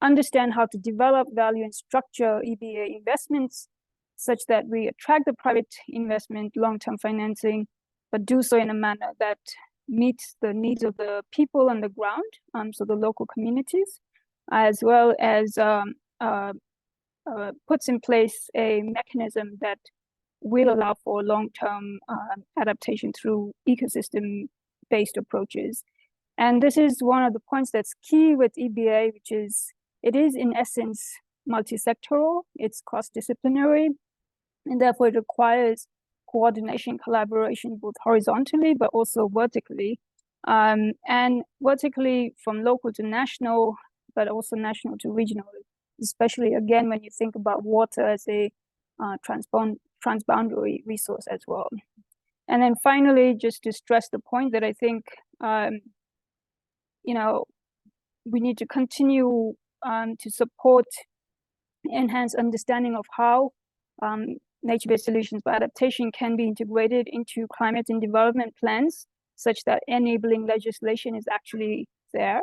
understand how to develop, value, and structure EBA investments such that we attract the private investment, long-term financing, but do so in a manner that meets the needs of the people on the ground, so the local communities, as well as puts in place a mechanism that will allow for long-term adaptation through ecosystem-based approaches. And this is one of the points that's key with EBA, which is it is in essence multi-sectoral, it's cross-disciplinary, and therefore it requires coordination, collaboration, both horizontally, but also vertically. And vertically from local to national, but also national to regional, especially again, when you think about water as a transboundary resource as well. And then finally, just to stress the point that I think, we need to continue to support enhanced understanding of how nature-based solutions for adaptation can be integrated into climate and development plans, such that enabling legislation is actually there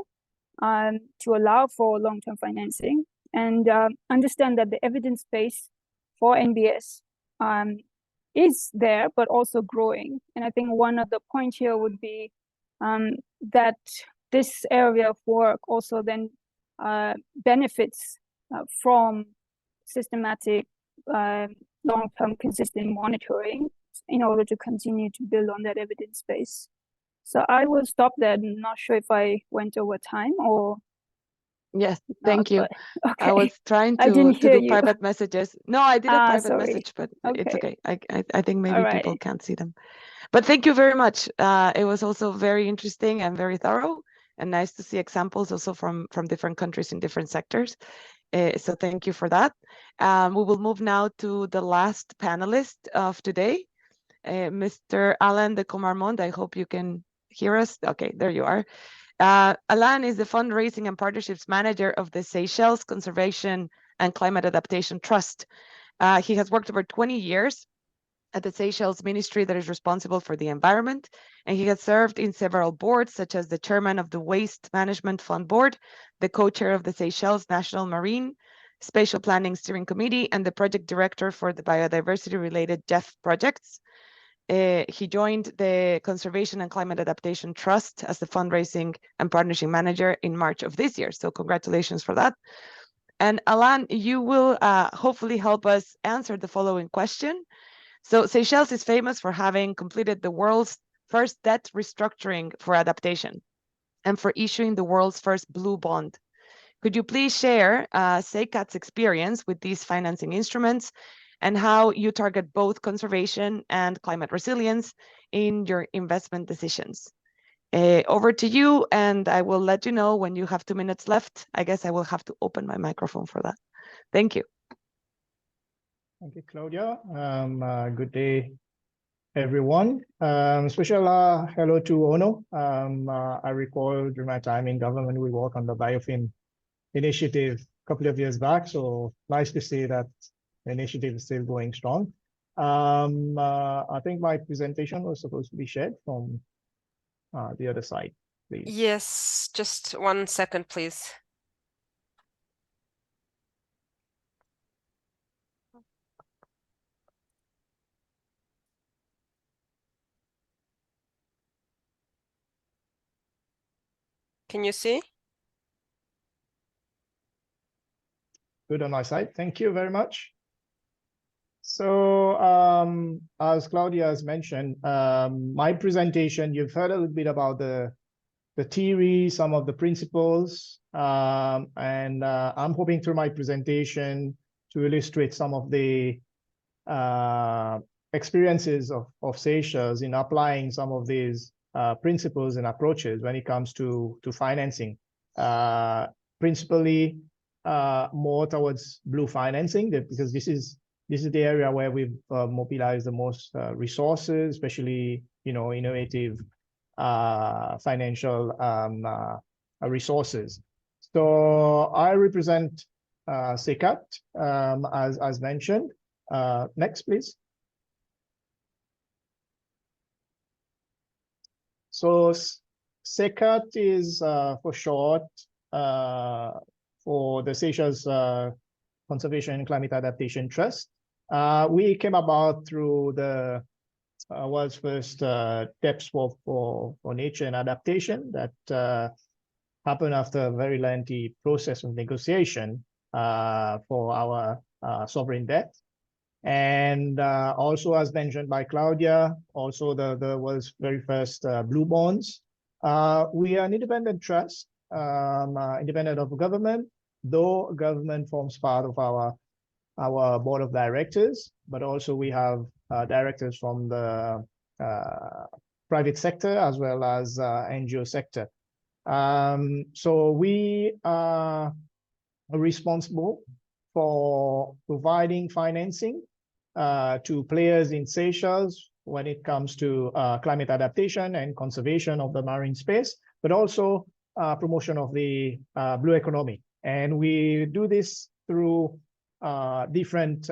to allow for long-term financing, and understand that the evidence base for NBS is there, but also growing. And I think one of the points here would be that this area of work also then benefits from systematic long-term consistent monitoring in order to continue to build on that evidence base. So I will stop there. I'm not sure if I went over time or Yes, thank you. but, okay. I was trying I to didn't hear do you. private messages. No, I did a private Sorry. message, but it's Okay. okay. I think maybe people Alright. can't see them. But thank you very much. It was also very interesting and very thorough, and nice to see examples also from different countries in different sectors. So thank you for that. We will move now to the last panelist of today, Mr. Alain de Comarmond. I hope you can hear us. Okay, there you are. Alain is the fundraising and partnerships manager of the Seychelles Conservation and Climate Adaptation Trust. He has worked over 20 years at the Seychelles Ministry that is responsible for the environment, and he has served in several boards, such as the chairman of the Waste Management Fund Board, the co-chair of the Seychelles National Marine Spatial Planning Steering Committee, and the project director for the biodiversity-related GEF projects. He joined the Conservation and Climate Adaptation Trust as the fundraising and partnership manager in March of this year. So congratulations for that. And Alain, you will hopefully help us answer the following question. So Seychelles is famous for having completed the world's first debt restructuring for adaptation and for issuing the world's first blue bond. Could you please share SECAD's experience with these financing instruments and how you target both conservation and climate resilience in your investment decisions? Over to you, and I will let you know when you have 2 minutes left. I guess I will have to open my microphone for that. Thank you. Thank you, Claudia. Good day, everyone. Special hello to Ono. I recall during my time in government, we worked on the biofilm initiative a couple of years back. So nice to see that the initiative is still going strong. I think my presentation was supposed to be shared from the other side, please. Yes, just 1 second, please. Can you see? Good on my side. Thank you very much. So as Claudia has mentioned, my presentation, you've heard a little bit about the theory, some of the principles, and I'm hoping through my presentation to illustrate some of the experiences of Seychelles in applying some of these principles and approaches when it comes to financing, principally more towards blue financing, because this is the area where we've mobilized the most resources, especially innovative financial resources. So I represent SECAD, as mentioned. Next, please. So SECAD is for short for the Seychelles Conservation and Climate Adaptation Trust. We came about through the world's first depth swap for nature and adaptation that happened after a very lengthy process of negotiation for our sovereign debt. And also, as mentioned by Claudia, also the world's very first blue bonds. We are an independent trust, independent of government, though government forms part of our board of directors, but also we have directors from the private sector as well as NGO sector. So we are responsible for providing financing to players in Seychelles when it comes to climate adaptation and conservation of the marine space, but also promotion of the blue economy. And we do this through different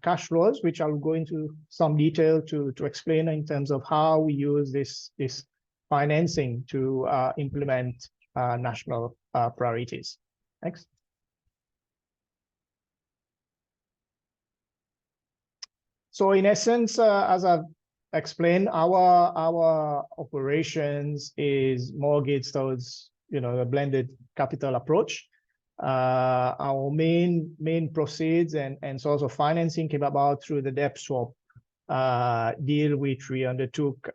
cash flows, which I'll go into some detail to explain in terms of how we use this financing to implement national priorities. Next. So in essence, as I've explained, our operations is more geared towards a blended capital approach. Our main proceeds and source of financing came about through the debt swap deal, which we undertook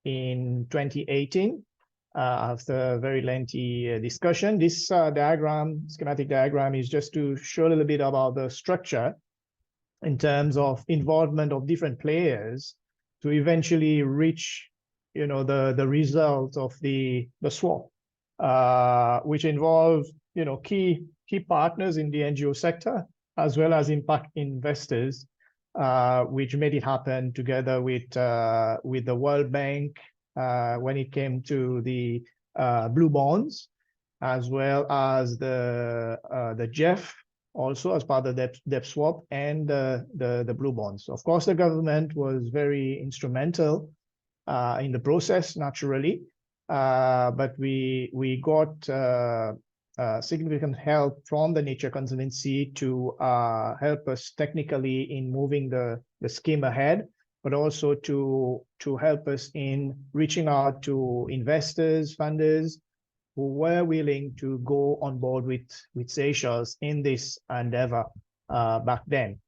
in 2018 after a very lengthy discussion. This schematic diagram, is just to show a little bit about the structure in terms of involvement of different players to eventually reach, the result of the swap, which involves, key partners in the NGO sector, as well as impact investors, which made it happen together with the World Bank when it came to the blue bonds, as well as the GEF, also as part of the debt swap, and the blue bonds. Of course, the government was very instrumental in the process, naturally, but we got significant help from the Nature Conservancy to help us technically in moving the scheme ahead, but also to help us in reaching out to investors, funders, who were willing to go on board with Seychelles in this endeavor back then.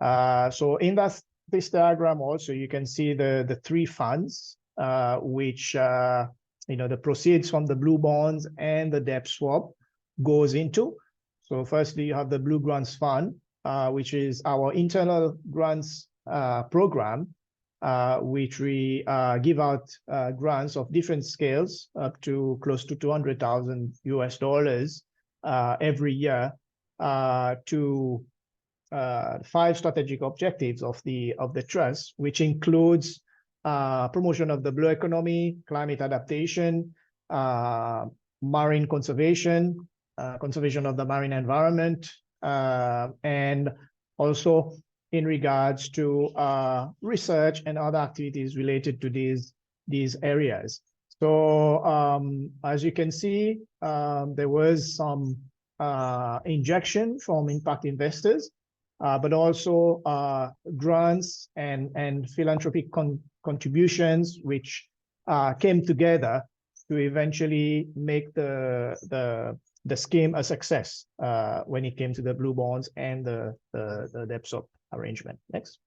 So in this diagram also, you can see the three funds, which the proceeds from the blue bonds and the debt swap goes into. So firstly, you have the Blue Grants Fund, which is our internal grants program, which we give out grants of different scales up to close to $200,000 every year to 5 strategic objectives of the trust, which includes promotion of the blue economy, climate adaptation, marine conservation, conservation of the marine environment, and also in regards to research and other activities related to these areas. So as you can see, there was some injection from impact investors, but also grants and philanthropic contributions, which came together to eventually make the scheme a success when it came to the blue bonds and the debt swap arrangement. Next.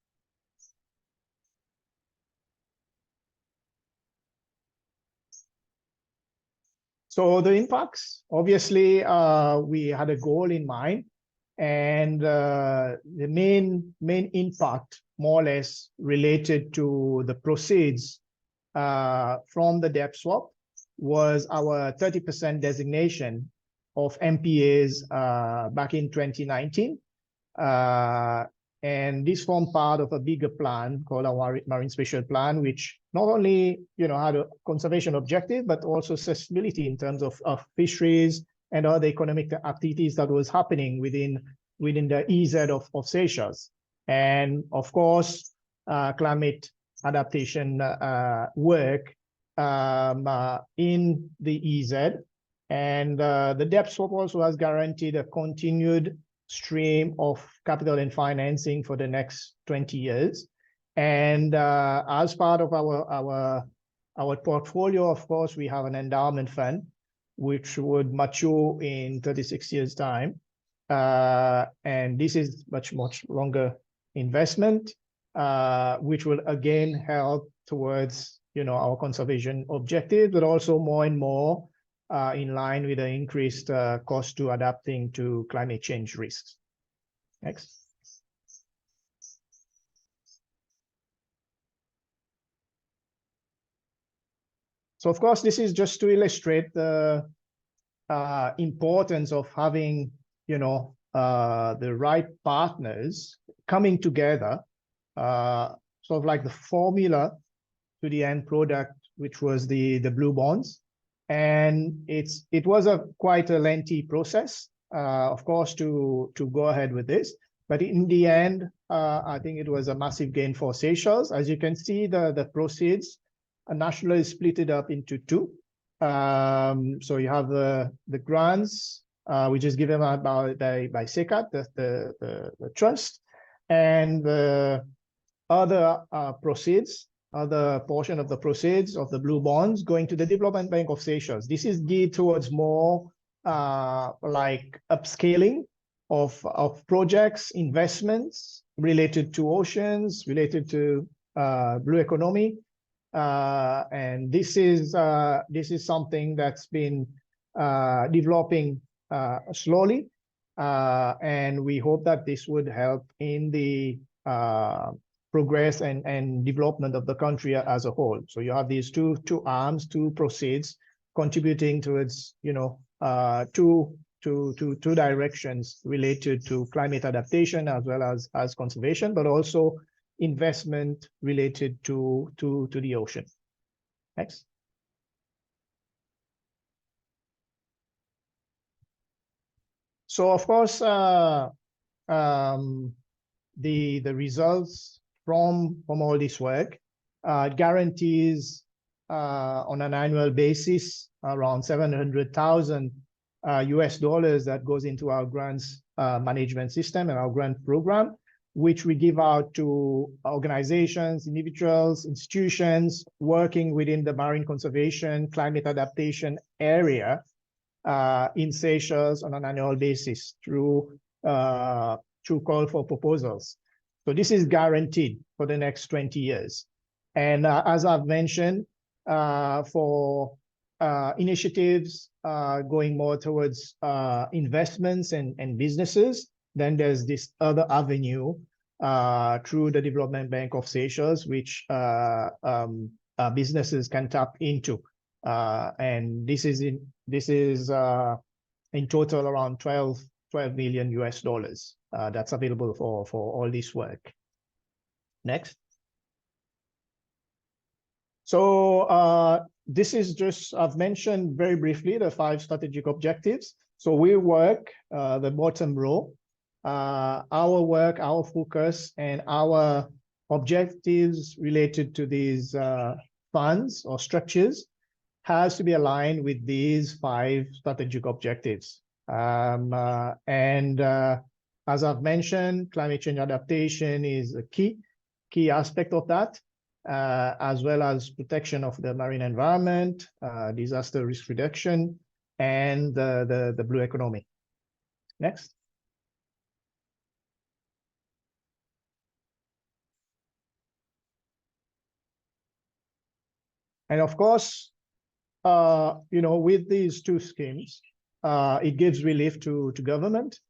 So the impacts, obviously, we had a goal in mind, and the main impact, more or less, related to the proceeds from the debt swap was our 30% designation of MPAs back in 2019. And this formed part of a bigger plan called our Marine Spatial Plan, which not only had a conservation objective, but also accessibility in terms of fisheries and other economic activities that was happening within the EZ of Seychelles. And of course, climate adaptation work in the EZ. And the debt swap also has guaranteed a continued stream of capital and financing for the next 20 years. And as part of our portfolio, of course, we have an endowment fund, which would mature in 36 years' time. And this is much longer investment, which will again help towards our conservation objective, but also more and more in line with the increased cost to adapting to climate change risks. Next. So of course, this is just to illustrate the importance of having, the right partners coming together, sort of like the formula to the end product, which was the blue bonds. And it was quite a lengthy process, of course, to go ahead with this. But in the end, I think it was a massive gain for Seychelles. As you can see, the proceeds nationally is split it up into two. So you have the grants, which is given out by SECAT, the trust, and the other proceeds other portion of the proceeds of the blue bonds going to the Development Bank of Seychelles. This is geared towards more like upscaling of projects, investments related to oceans, related to blue economy. And this is something that's been developing slowly. And we hope that this would help in the progress and development of the country as a whole. So you have these two arms, two proceeds contributing towards, you know, two directions related to climate adaptation as well as conservation, but also investment related to the ocean. Next. So of course, the results from all this work guarantees on an annual basis around $700,000 US that goes into our grants management system and our grant program, which we give out to organizations, individuals, institutions working within the marine conservation, climate adaptation area in Seychelles on an annual basis through call for proposals. So this is guaranteed for the next 20 years. And as I've mentioned, for initiatives going more towards investments and businesses, then there's this other avenue through the Development Bank of Seychelles, which businesses can tap into. And this is in total around 12 million US dollars that's available for all this work. Next. So this is just, I've mentioned very briefly the 5 strategic objectives. So we work, the bottom row, our work, our focus, and our objectives related to these funds or structures has to be aligned with these 5 strategic objectives. As I've mentioned, climate change adaptation is a key aspect of that, as well as protection of the marine environment, disaster risk reduction, and the blue economy. Next. And of course, you know, with these 2 schemes, it gives relief to government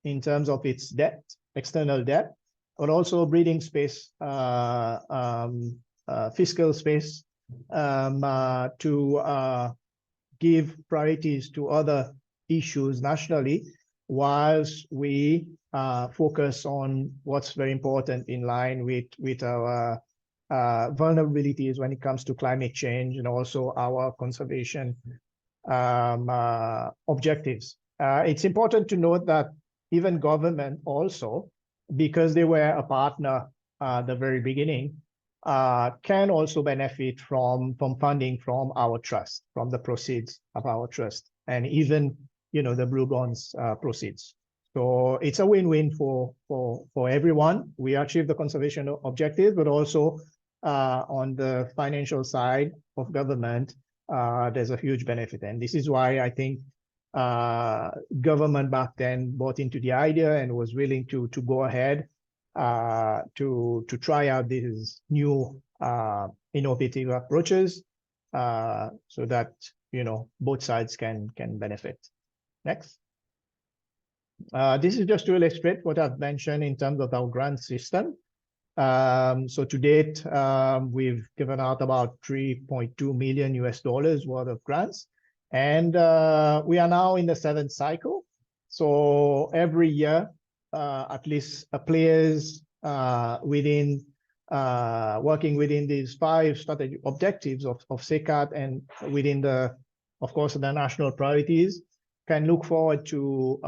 in terms of its debt, external debt, but also breathing space, fiscal space to give priorities to other issues nationally, whilst we focus on what's very important in line with our vulnerabilities when it comes to climate change and also our conservation objectives. It's important to note that even government also, because they were a partner at the very beginning, can also benefit from funding from our trust, from the proceeds of our trust, and even, you know, the blue bonds proceeds. So it's a win-win for everyone. We achieve the conservation objective, but also on the financial side of government, there's a huge benefit. And this is why I think government back then bought into the idea and was willing to go ahead to try out these new innovative approaches so that, you know, both sides can benefit. Next. This is just to illustrate what I've mentioned in terms of our grant system. So to date, we've given out about $3.2 million US worth of grants. And we are now in the 7th cycle. So every year, at least players within working within these 5 strategic objectives of SECAT and within the, of course, the national priorities can look forward to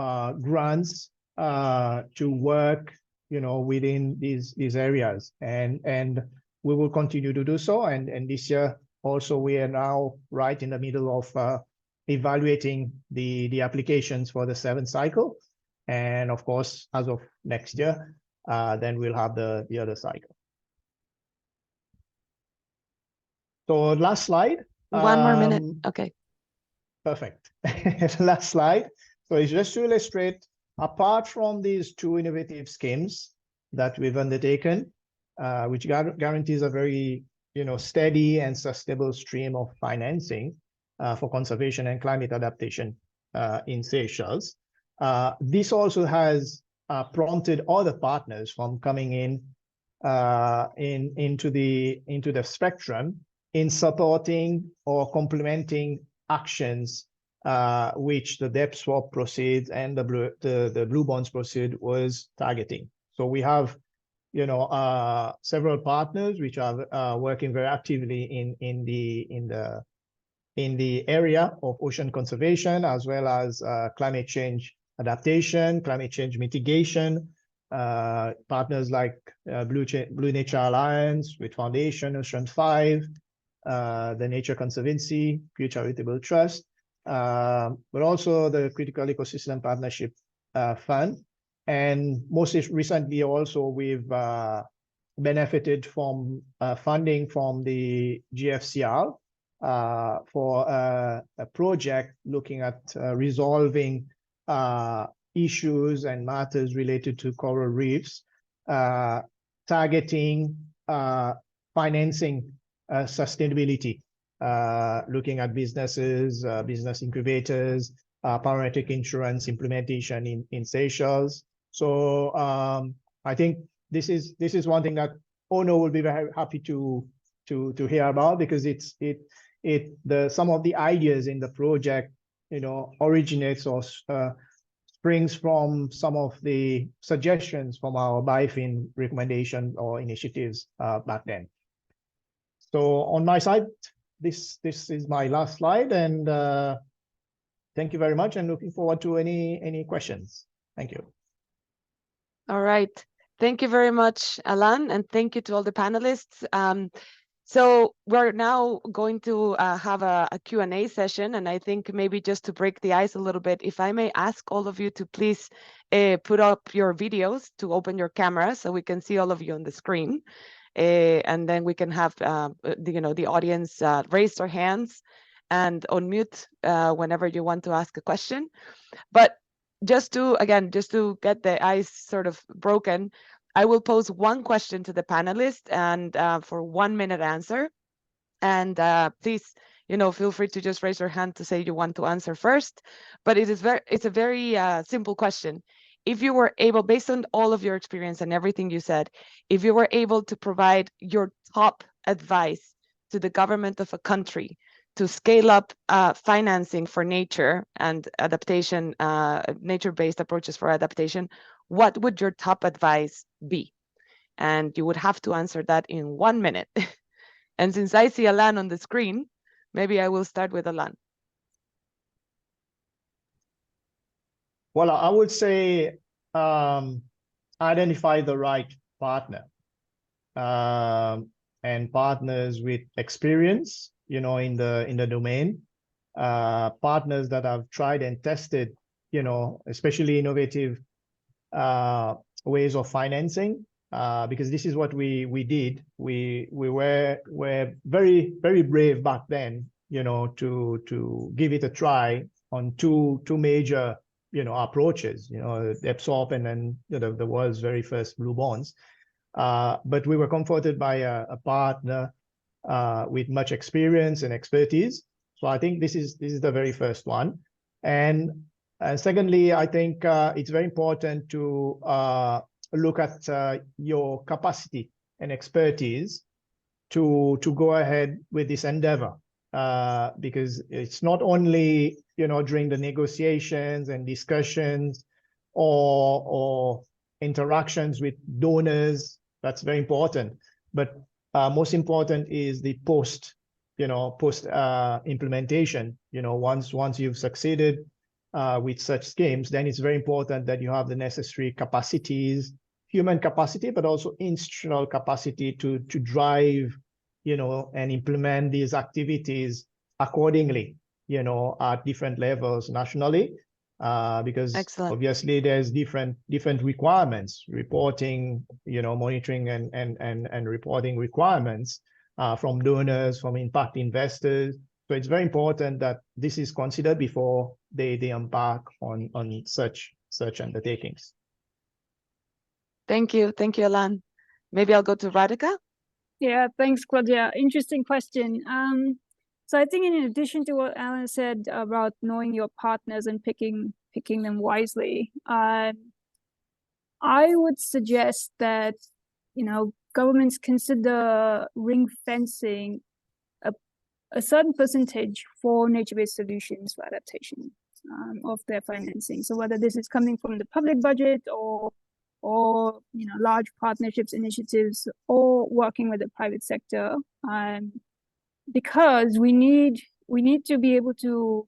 grants to work, you know, within these areas, and we will continue to do so. And this year also, we are now right in the middle of evaluating the applications for the 7th cycle. And of course, as of next year, then we'll have the other cycle. So last slide. One more minute. Okay. Perfect. Last slide. So it's just to illustrate, apart from these two innovative schemes that we've undertaken, which guarantees a very steady and sustainable stream of financing for conservation and climate adaptation in Seychelles. This also has prompted other partners from coming into the spectrum in supporting or complementing actions which the debt swap proceeds and the blue bonds proceed was targeting. So we have several partners which are working very actively in the area of ocean conservation, as well as climate change adaptation, climate change mitigation. Partners like Blue Nature Alliance with Foundation, Ocean 5, the Nature Conservancy, Pew Charitable Trust, but also the Critical Ecosystem Partnership Fund. And most recently also we've benefited from funding from the GFCR for a project looking at resolving issues and matters related to coral reefs, targeting financing sustainability, looking at businesses, business incubators, parametric insurance implementation in Seychelles. So I think this is one thing that Ono will be very happy to hear about, because some of the ideas in the project originates or springs from some of the suggestions from our BIFIN recommendation or initiatives back then. So on my side, this is my last slide, and thank you very much, and looking forward to any questions. Thank you. All right. Thank you very much, Alan, and thank you to all the panelists. So we're now going to have a Q&A session, and I think maybe just to break the ice a little bit, if I may ask all of you to please put up your videos, to open your camera so we can see all of you on the screen, and then we can have the audience raise their hands and unmute whenever you want to ask a question. But just to get the ice sort of broken, I will pose one question to the panelists, and for 1 minute answer. And please, feel free to just raise your hand to say you want to answer first. But it's a very simple question. If you were able, based on all of your experience and everything you said, if you were able to provide your top advice to the government of a country to scale up financing for nature and adaptation, nature-based approaches for adaptation, what would your top advice be? And you would have to answer that in 1 minute. And since I see Alan on the screen, maybe I will start with Alan. Well, I would say identify the right partner, and partners with experience, in the domain, partners that have tried and tested, especially innovative ways of financing, because this is what we did. We were very, very brave back then, to give it a try on two major approaches, debt swap and then the world's very first blue bonds. But we were comforted by a partner with much experience and expertise. So I think this is the very first one. And secondly, I think it's very important to look at your capacity and expertise to go ahead with this endeavor, because it's not only during the negotiations and discussions or interactions with donors that's very important, but most important is the post implementation. Once you've succeeded with such schemes, then it's very important that you have the necessary capacities, human capacity, but also institutional capacity to drive, and implement these activities accordingly, at different levels nationally, because Excellent. Obviously there's different requirements, reporting, monitoring and reporting requirements from donors, from impact investors. So it's very important that this is considered before they embark on such undertakings. Thank you, Alan. Maybe I'll go to Radhika. Yeah, thanks, Claudia. Interesting question. So I think in addition to what Alan said about knowing your partners and picking them wisely, I would suggest that, governments consider ring fencing a certain percentage for nature-based solutions for adaptation of their financing. So whether this is coming from the public budget or large partnerships initiatives or working with the private sector, because we need to be able to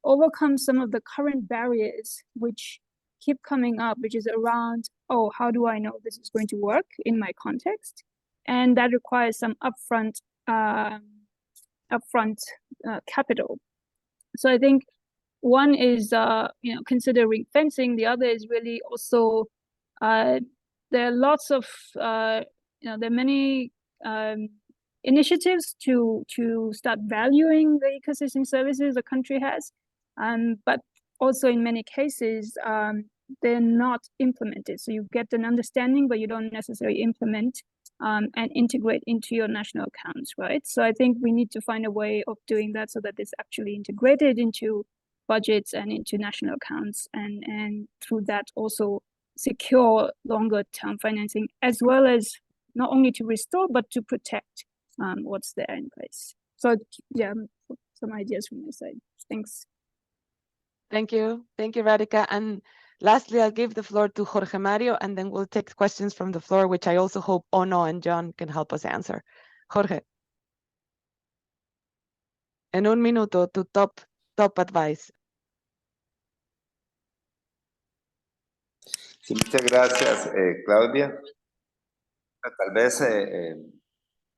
overcome some of the current barriers which keep coming up, which is around, how do I know this is going to work in my context? And that requires some upfront capital. So I think one is consider ring fencing. The other is really also there are lots of there are many initiatives to start valuing the ecosystem services the country has, but also in many cases they're not implemented. So you get an understanding, but you don't necessarily implement and integrate into your national accounts, right? So I think we need to find a way of doing that so that it's actually integrated into budgets and into national accounts, and through that also secure longer term financing, as well as not only to restore but to protect what's there in place. So yeah, some ideas from my side. Thanks. Thank you, Radhika. And lastly, I'll give the floor to Jorge Mario, and then we'll take questions from the floor, which I also hope Ono and John can help us answer. Jorge. En un minuto, tu top advice. Sí, muchas gracias, Claudia. Tal vez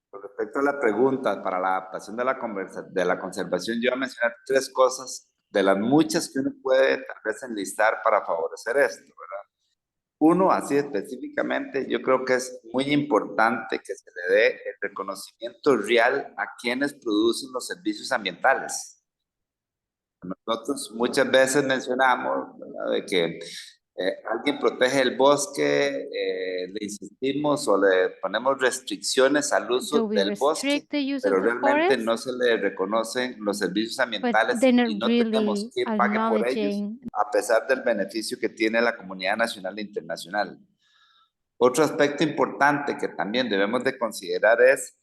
con respecto a la pregunta para la adaptación de la conservación, yo voy a mencionar 3 cosas de las muchas que uno puede tal vez enlistar para favorecer esto, ¿verdad? Uno, así específicamente, yo creo que es muy importante que se le dé el reconocimiento real a quienes producen los servicios ambientales. Nosotros muchas veces mencionamos, ¿verdad?, de que alguien protege el bosque, le insistimos o le ponemos restricciones al uso del bosque, pero realmente no se le reconocen los servicios ambientales y no tenemos quien pague por ellos, a pesar del beneficio que tiene la comunidad nacional e internacional. Otro aspecto importante que también debemos de considerar es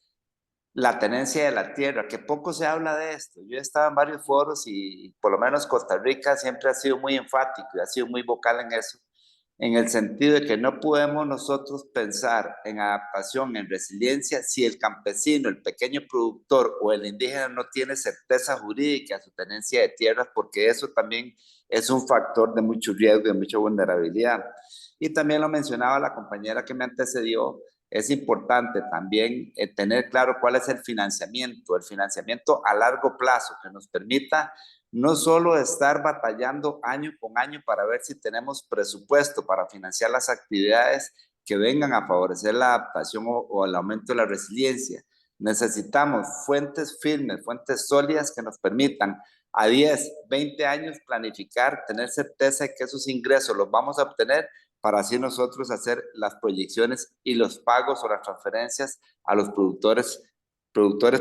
la tenencia de la tierra, que poco se habla de esto. Yo he estado en varios foros y por lo menos Costa Rica siempre ha sido muy enfático y ha sido muy vocal en eso, en el sentido de que no podemos nosotros pensar en adaptación, en resiliencia, si el campesino, el pequeño productor o el indígena no tiene certeza jurídica a su tenencia de tierras, porque eso también es un factor de mucho riesgo y de mucha vulnerabilidad. Y también lo mencionaba la compañera que me antecedió, es importante también tener claro cuál es el financiamiento a largo plazo, que nos permita no solo estar batallando año con año para ver si tenemos presupuesto para financiar las actividades que vengan a favorecer la adaptación o el aumento de la resiliencia. Necesitamos fuentes firmes, fuentes sólidas que nos permitan a 10, 20 años planificar, tener certeza de que esos ingresos los vamos a obtener, para así nosotros hacer las proyecciones y los pagos o las transferencias a los productores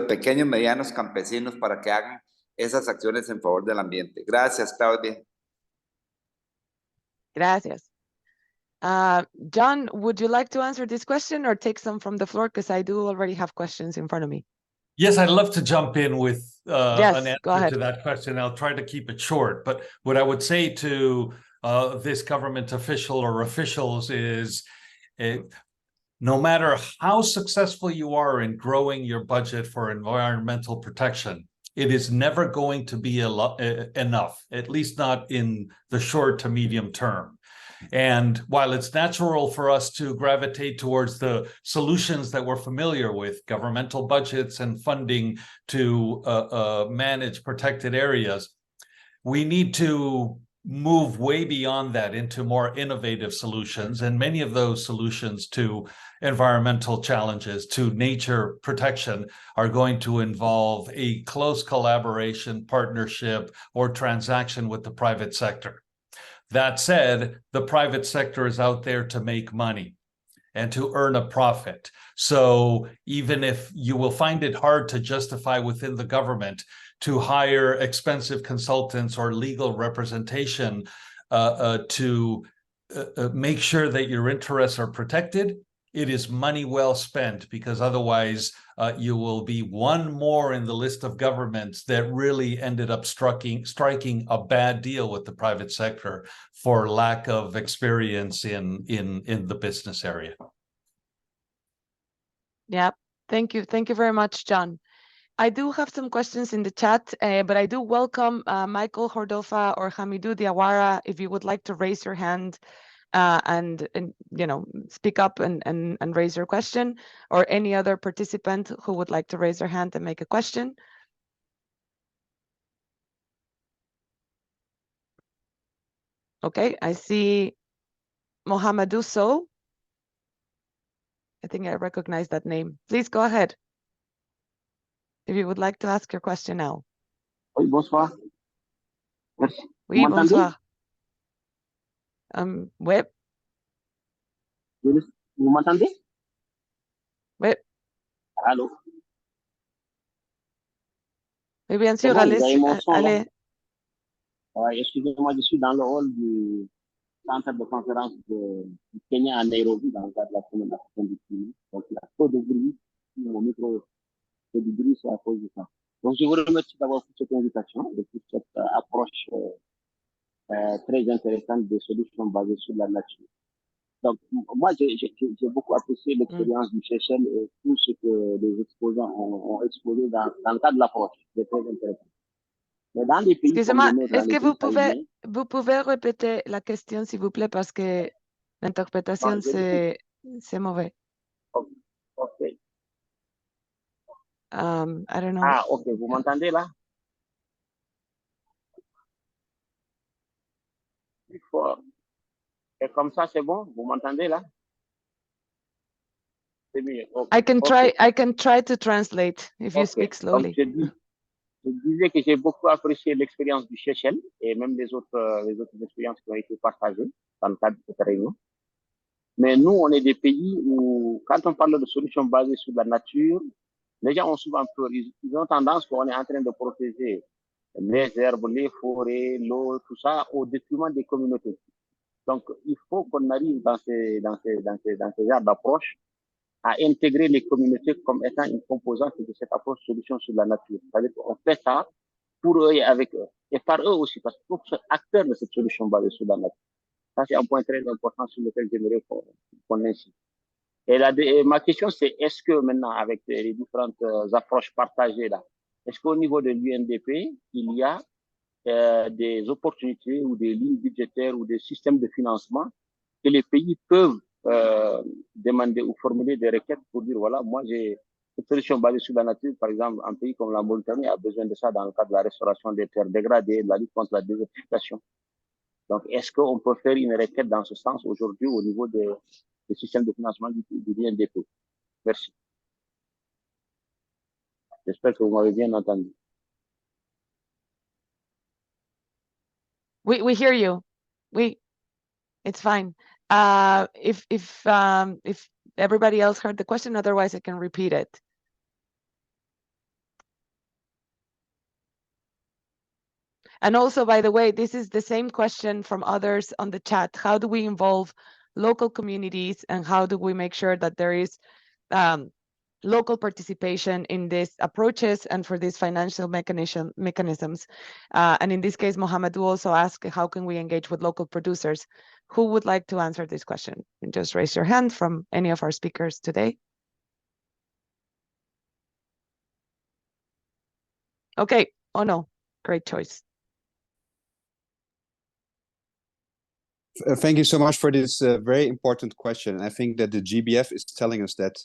pequeños, medianos, campesinos, para que hagan esas acciones en favor del ambiente. Gracias, Claudia. Gracias. John, would you like to answer this question or take some from the floor? Because I do already have questions in front of me. Yes, I'd love to jump in with an go ahead. answer to that question. I'll try to keep it short. But what I would say to this government official or officials is, no matter how successful you are in growing your budget for environmental protection, it is never going to be enough, at least not in the short to medium term. And while it's natural for us to gravitate towards the solutions that we're familiar with, governmental budgets and funding to manage protected areas, we need to move way beyond that into more innovative solutions. And many of those solutions to environmental challenges, to nature protection, are going to involve a close collaboration, partnership, or transaction with the private sector. That said, the private sector is out there to make money and to earn a profit. So even if you will find it hard to justify within the government to hire expensive consultants or legal representation to make sure that your interests are protected, it is money well spent, because otherwise you will be one more in the list of governments that really ended up striking a bad deal with the private sector for lack of experience in the business area. Yeah, thank you. Thank you very much, John. I do have some questions in the chat, but I do welcome Michael Hordofa or Hamidou Diawara if you would like to raise your hand and you know, speak up and raise your question, or any other participant who would like to raise their hand and make a question. Okay, I see Mohamedou Sow. I think I recognize that name. Please go ahead if you would like to ask your question now. Oui, bonsoir. Merci. Oui, Vous m'entendez? bonsoir. Ouais, Vous m'entendez? ouais. Allô? Oui, bien C'est sûr, bon, allez, vous avez mon son, là? allez. Ouais, excusez-moi, je suis dans le hall du centre de conférence du Kenya à Nairobi, dans le cadre de la semaine africaine du climat. Donc, il y a trop de bruit. Mon micro fait du bruit, c'est à cause de ça. Donc, je vous remercie d'avoir fait cette invitation et pour cette approche très intéressante des solutions basées sur la nature. Donc, moi, j'ai beaucoup apprécié l'expérience du Seychelles et tout ce que les exposants ont exposé dans le cadre de l'approche. C'est très intéressant. Mais dans les pays comme Excusez-moi, le nôtre, est-ce que dans vous pouvez répéter la question, s'il vous plaît, parce que l'interprétation, c'est mauvais. Ok. I don't know. Ah, ok, vous m'entendez là? Il faut... Et comme ça, c'est bon? Vous m'entendez là? C'est mieux. Okay. I can try to translate if you speak slowly. Donc, je disais que j'ai beaucoup apprécié l'expérience du Seychelles et même les autres expériences qui ont été partagées dans le cadre de cette réunion. Mais nous, on est des pays où, quand on parle de solutions basées sur la nature, les gens ont souvent peur. Ils ont tendance qu'on est en train de protéger les herbes, les forêts, l'eau, tout ça, au détriment des communautés. Donc, il faut qu'on arrive dans ces genres d'approche à intégrer les communautés comme étant une composante de cette approche solution sur la nature. C'est-à-dire qu'on fait ça pour eux et avec eux. Et par eux aussi, parce qu'il faut que ce soit acteur de cette solution basée sur la nature. Ça, c'est un point très important sur lequel j'aimerais qu'on insiste. Et ma question, c'est est-ce que maintenant, avec les différentes approches partagées là, est-ce qu'au niveau de l'UNDP, il y a des opportunités ou des lignes budgétaires ou des systèmes de financement que les pays peuvent demander ou formuler des requêtes pour dire, voilà, moi j'ai une solution basée sur la nature, par exemple, un pays comme la Mauritanie a besoin de ça dans le cadre de la restauration des terres dégradées, de la lutte contre la désertification. Donc, est-ce qu'on peut faire une requête dans ce sens aujourd'hui au niveau des systèmes de financement du UNDP? Merci. J'espère que vous m'avez bien entendu. We hear you. It's fine. If everybody else heard the question, otherwise I can repeat it. And also, by the way, this is the same question from others on the chat. How do we involve local communities, and how do we make sure that there is local participation in these approaches and for these financial mechanisms? And in this case, Mohamedou also asked, how can we engage with local producers? Who would like to answer this question? And just raise your hand from any of our speakers today. Okay. Oh no, great choice. Thank you so much for this very important question. I think that the GBF is telling us that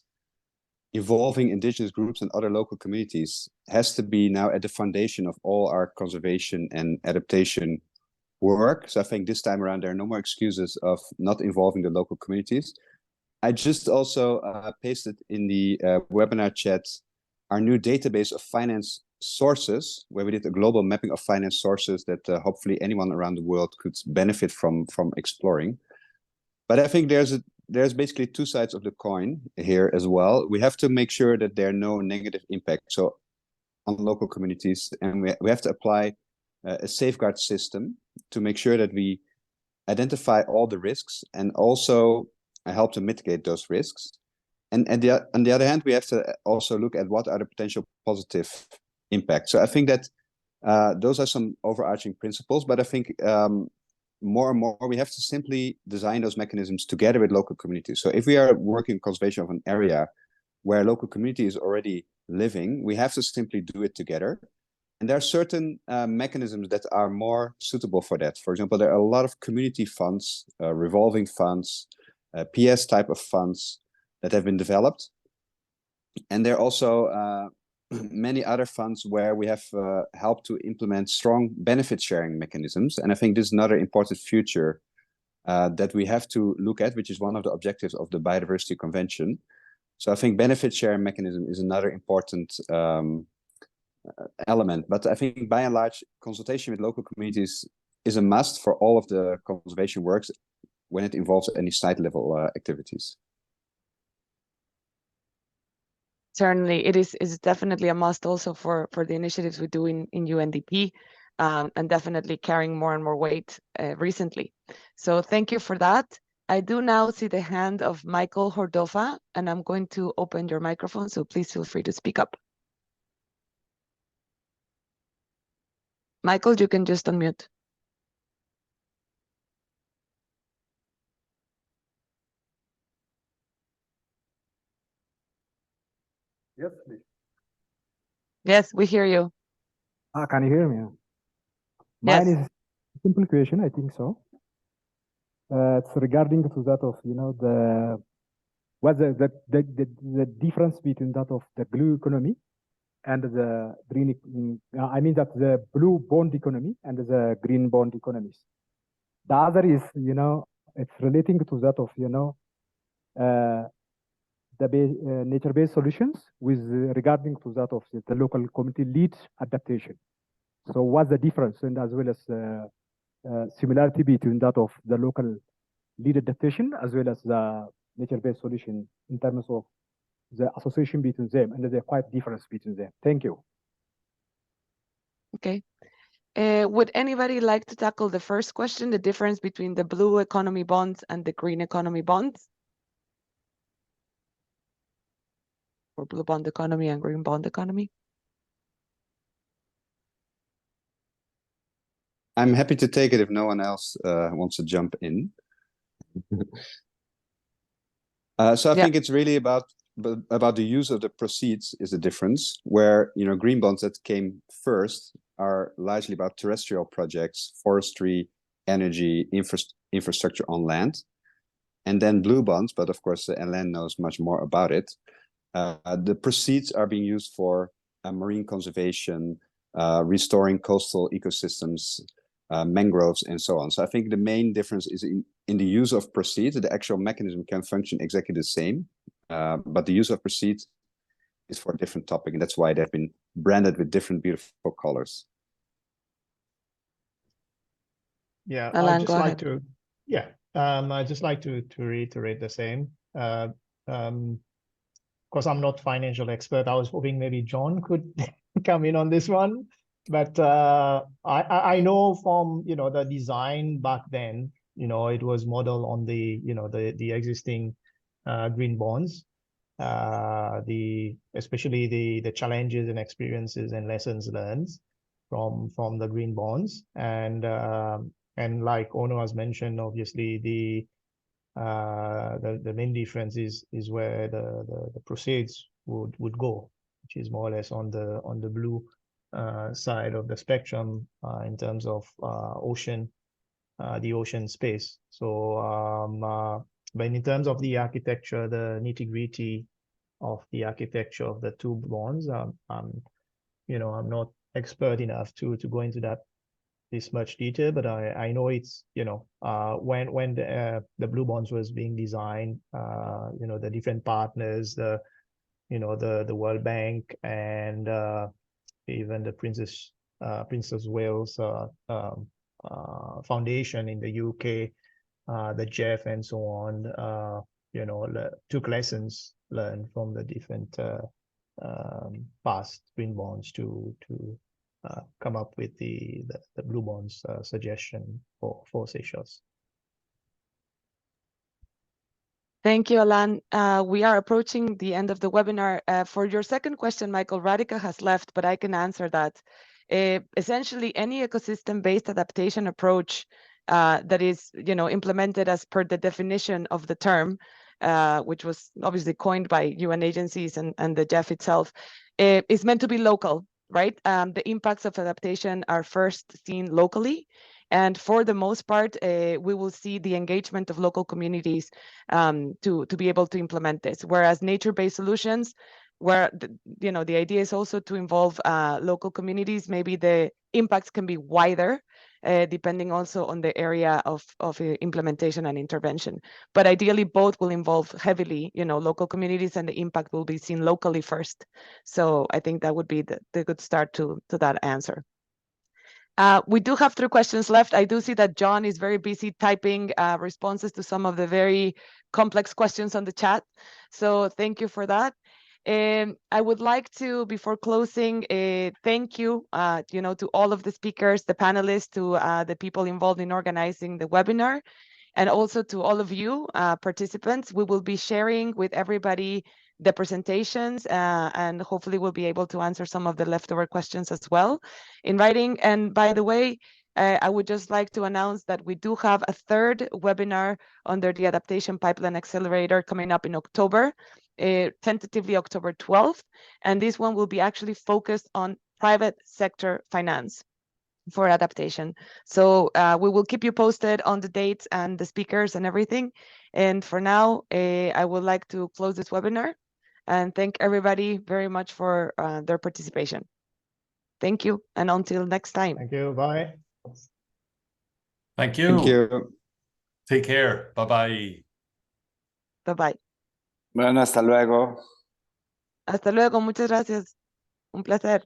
involving indigenous groups and other local communities has to be now at the foundation of all our conservation and adaptation work. So I think this time around, there are no more excuses of not involving the local communities. I just also pasted in the webinar chat our new database of finance sources, where we did a global mapping of finance sources that hopefully anyone around the world could benefit from exploring. But I think there's basically two sides of the coin here as well. We have to make sure that there are no negative impacts on local communities, and we have to apply a safeguard system to make sure that we identify all the risks and also help to mitigate those risks. And on the other hand, we have to also look at what are the potential positive impacts. So I think that those are some overarching principles, but I think more and more we have to simply design those mechanisms together with local communities. So if we are working conservation of an area where a local community is already living, we have to simply do it together. And there are certain mechanisms that are more suitable for that. For example, there are a lot of community funds, revolving funds, PS type of funds that have been developed. And there are also many other funds where we have helped to implement strong benefit sharing mechanisms. And I think this is another important future that we have to look at, which is one of the objectives of the Biodiversity Convention. So I think benefit sharing mechanism is another important element. But I think by and large, consultation with local communities is a must for all of the conservation works when it involves any site level activities. Certainly, it is definitely a must also for the initiatives we do in UNDP, and definitely carrying more and more weight recently. So thank you for that. I do now see the hand of Michael Hordofa, and I'm going to open your microphone, so please feel free to speak up. Michael, you can just unmute. Yes, please. Yes, we hear you. Can you hear me? Yes. Mine is a simple question, I think so. It's regarding to that of, what's the difference between that of the blue economy and the green, I mean that the blue bond economy and the green bond economies. The other is, it's relating to that of, the nature-based solutions with regarding to that of the local community lead adaptation. So what's the difference, and as well as similarity between that of the local lead adaptation as well as the nature-based solution in terms of the association between them, and there's quite difference between them. Thank you. Okay. Would anybody like to tackle the first question, the difference between the blue economy bonds and the green economy bonds? Or blue bond economy and green bond economy? I'm happy to take it if no one else wants to jump in. So I think it's really about the use of the proceeds is the difference, where green bonds that came first are largely about terrestrial projects, forestry, energy, infrastructure on land, and then blue bonds, but of course Ellen knows much more about it. The proceeds are being used for marine conservation, restoring coastal ecosystems, mangroves, and so on. So I think the main difference is in the use of proceeds. The actual mechanism can function exactly the same, but the use of proceeds is for a different topic, and that's why they've been branded with different beautiful colors. Yeah, Alan, I'd just go like ahead. I'd just like to reiterate the same. Because I'm not financial expert, I was hoping maybe John could come in on this one. But I know from the design back then, it was modeled on the existing green bonds, especially the challenges and experiences and lessons learned from the green bonds, and like Ono has mentioned, obviously the main difference is where the proceeds would go, which is more or less on the blue side of the spectrum in terms of the ocean space. So but in terms of the architecture, the nitty-gritty of the architecture of the two bonds, I'm not expert enough to go into that this much detail, but I know it's, you know, when the blue bonds was being designed, you know, the different partners, the World Bank and even the Princess Wales Foundation in the UK, the Jeff and so on, you know, took lessons learned from the different past green bonds to come up with the blue bonds suggestion for Seychelles. Thank you, Alan. We are approaching the end of the webinar. For your second question, Michael, Radhika has left, but I can answer that. Essentially, any ecosystem-based adaptation approach that is, you know, implemented as per the definition of the term, which was obviously coined by UN agencies and the Jeff itself, is meant to be local, right? The impacts of adaptation are first seen locally. And for the most part, we will see the engagement of local communities to be able to implement this. Whereas nature-based solutions, where you know, the idea is also to involve local communities, maybe the impacts can be wider, depending also on the area of implementation and intervention. But ideally, both will involve heavily, you know, local communities, and the impact will be seen locally first. So I think that would be the good start to that answer. We do have 3 questions left. I do see that John is very busy typing responses to some of the very complex questions on the chat. So thank you for that. I would like to, before closing, thank you, you know, to all of the speakers, the panelists, to the people involved in organizing the webinar, and also to all of you participants. We will be sharing with everybody the presentations, and hopefully we'll be able to answer some of the leftover questions as well in writing. And by the way, I would just like to announce that we do have a 3rd webinar under the Adaptation Pipeline Accelerator coming up in October, tentatively October 12th. And this one will be actually focused on private sector finance for adaptation. So we will keep you posted on the dates and the speakers and everything. And for now, I would like to close this webinar and thank everybody very much for their participation. Thank you, and until next time. Thank you. Bye. Thank you. Thank you. Take care. Bye-bye. Bye-bye. Bueno, hasta luego. Hasta luego. Muchas gracias. Un placer.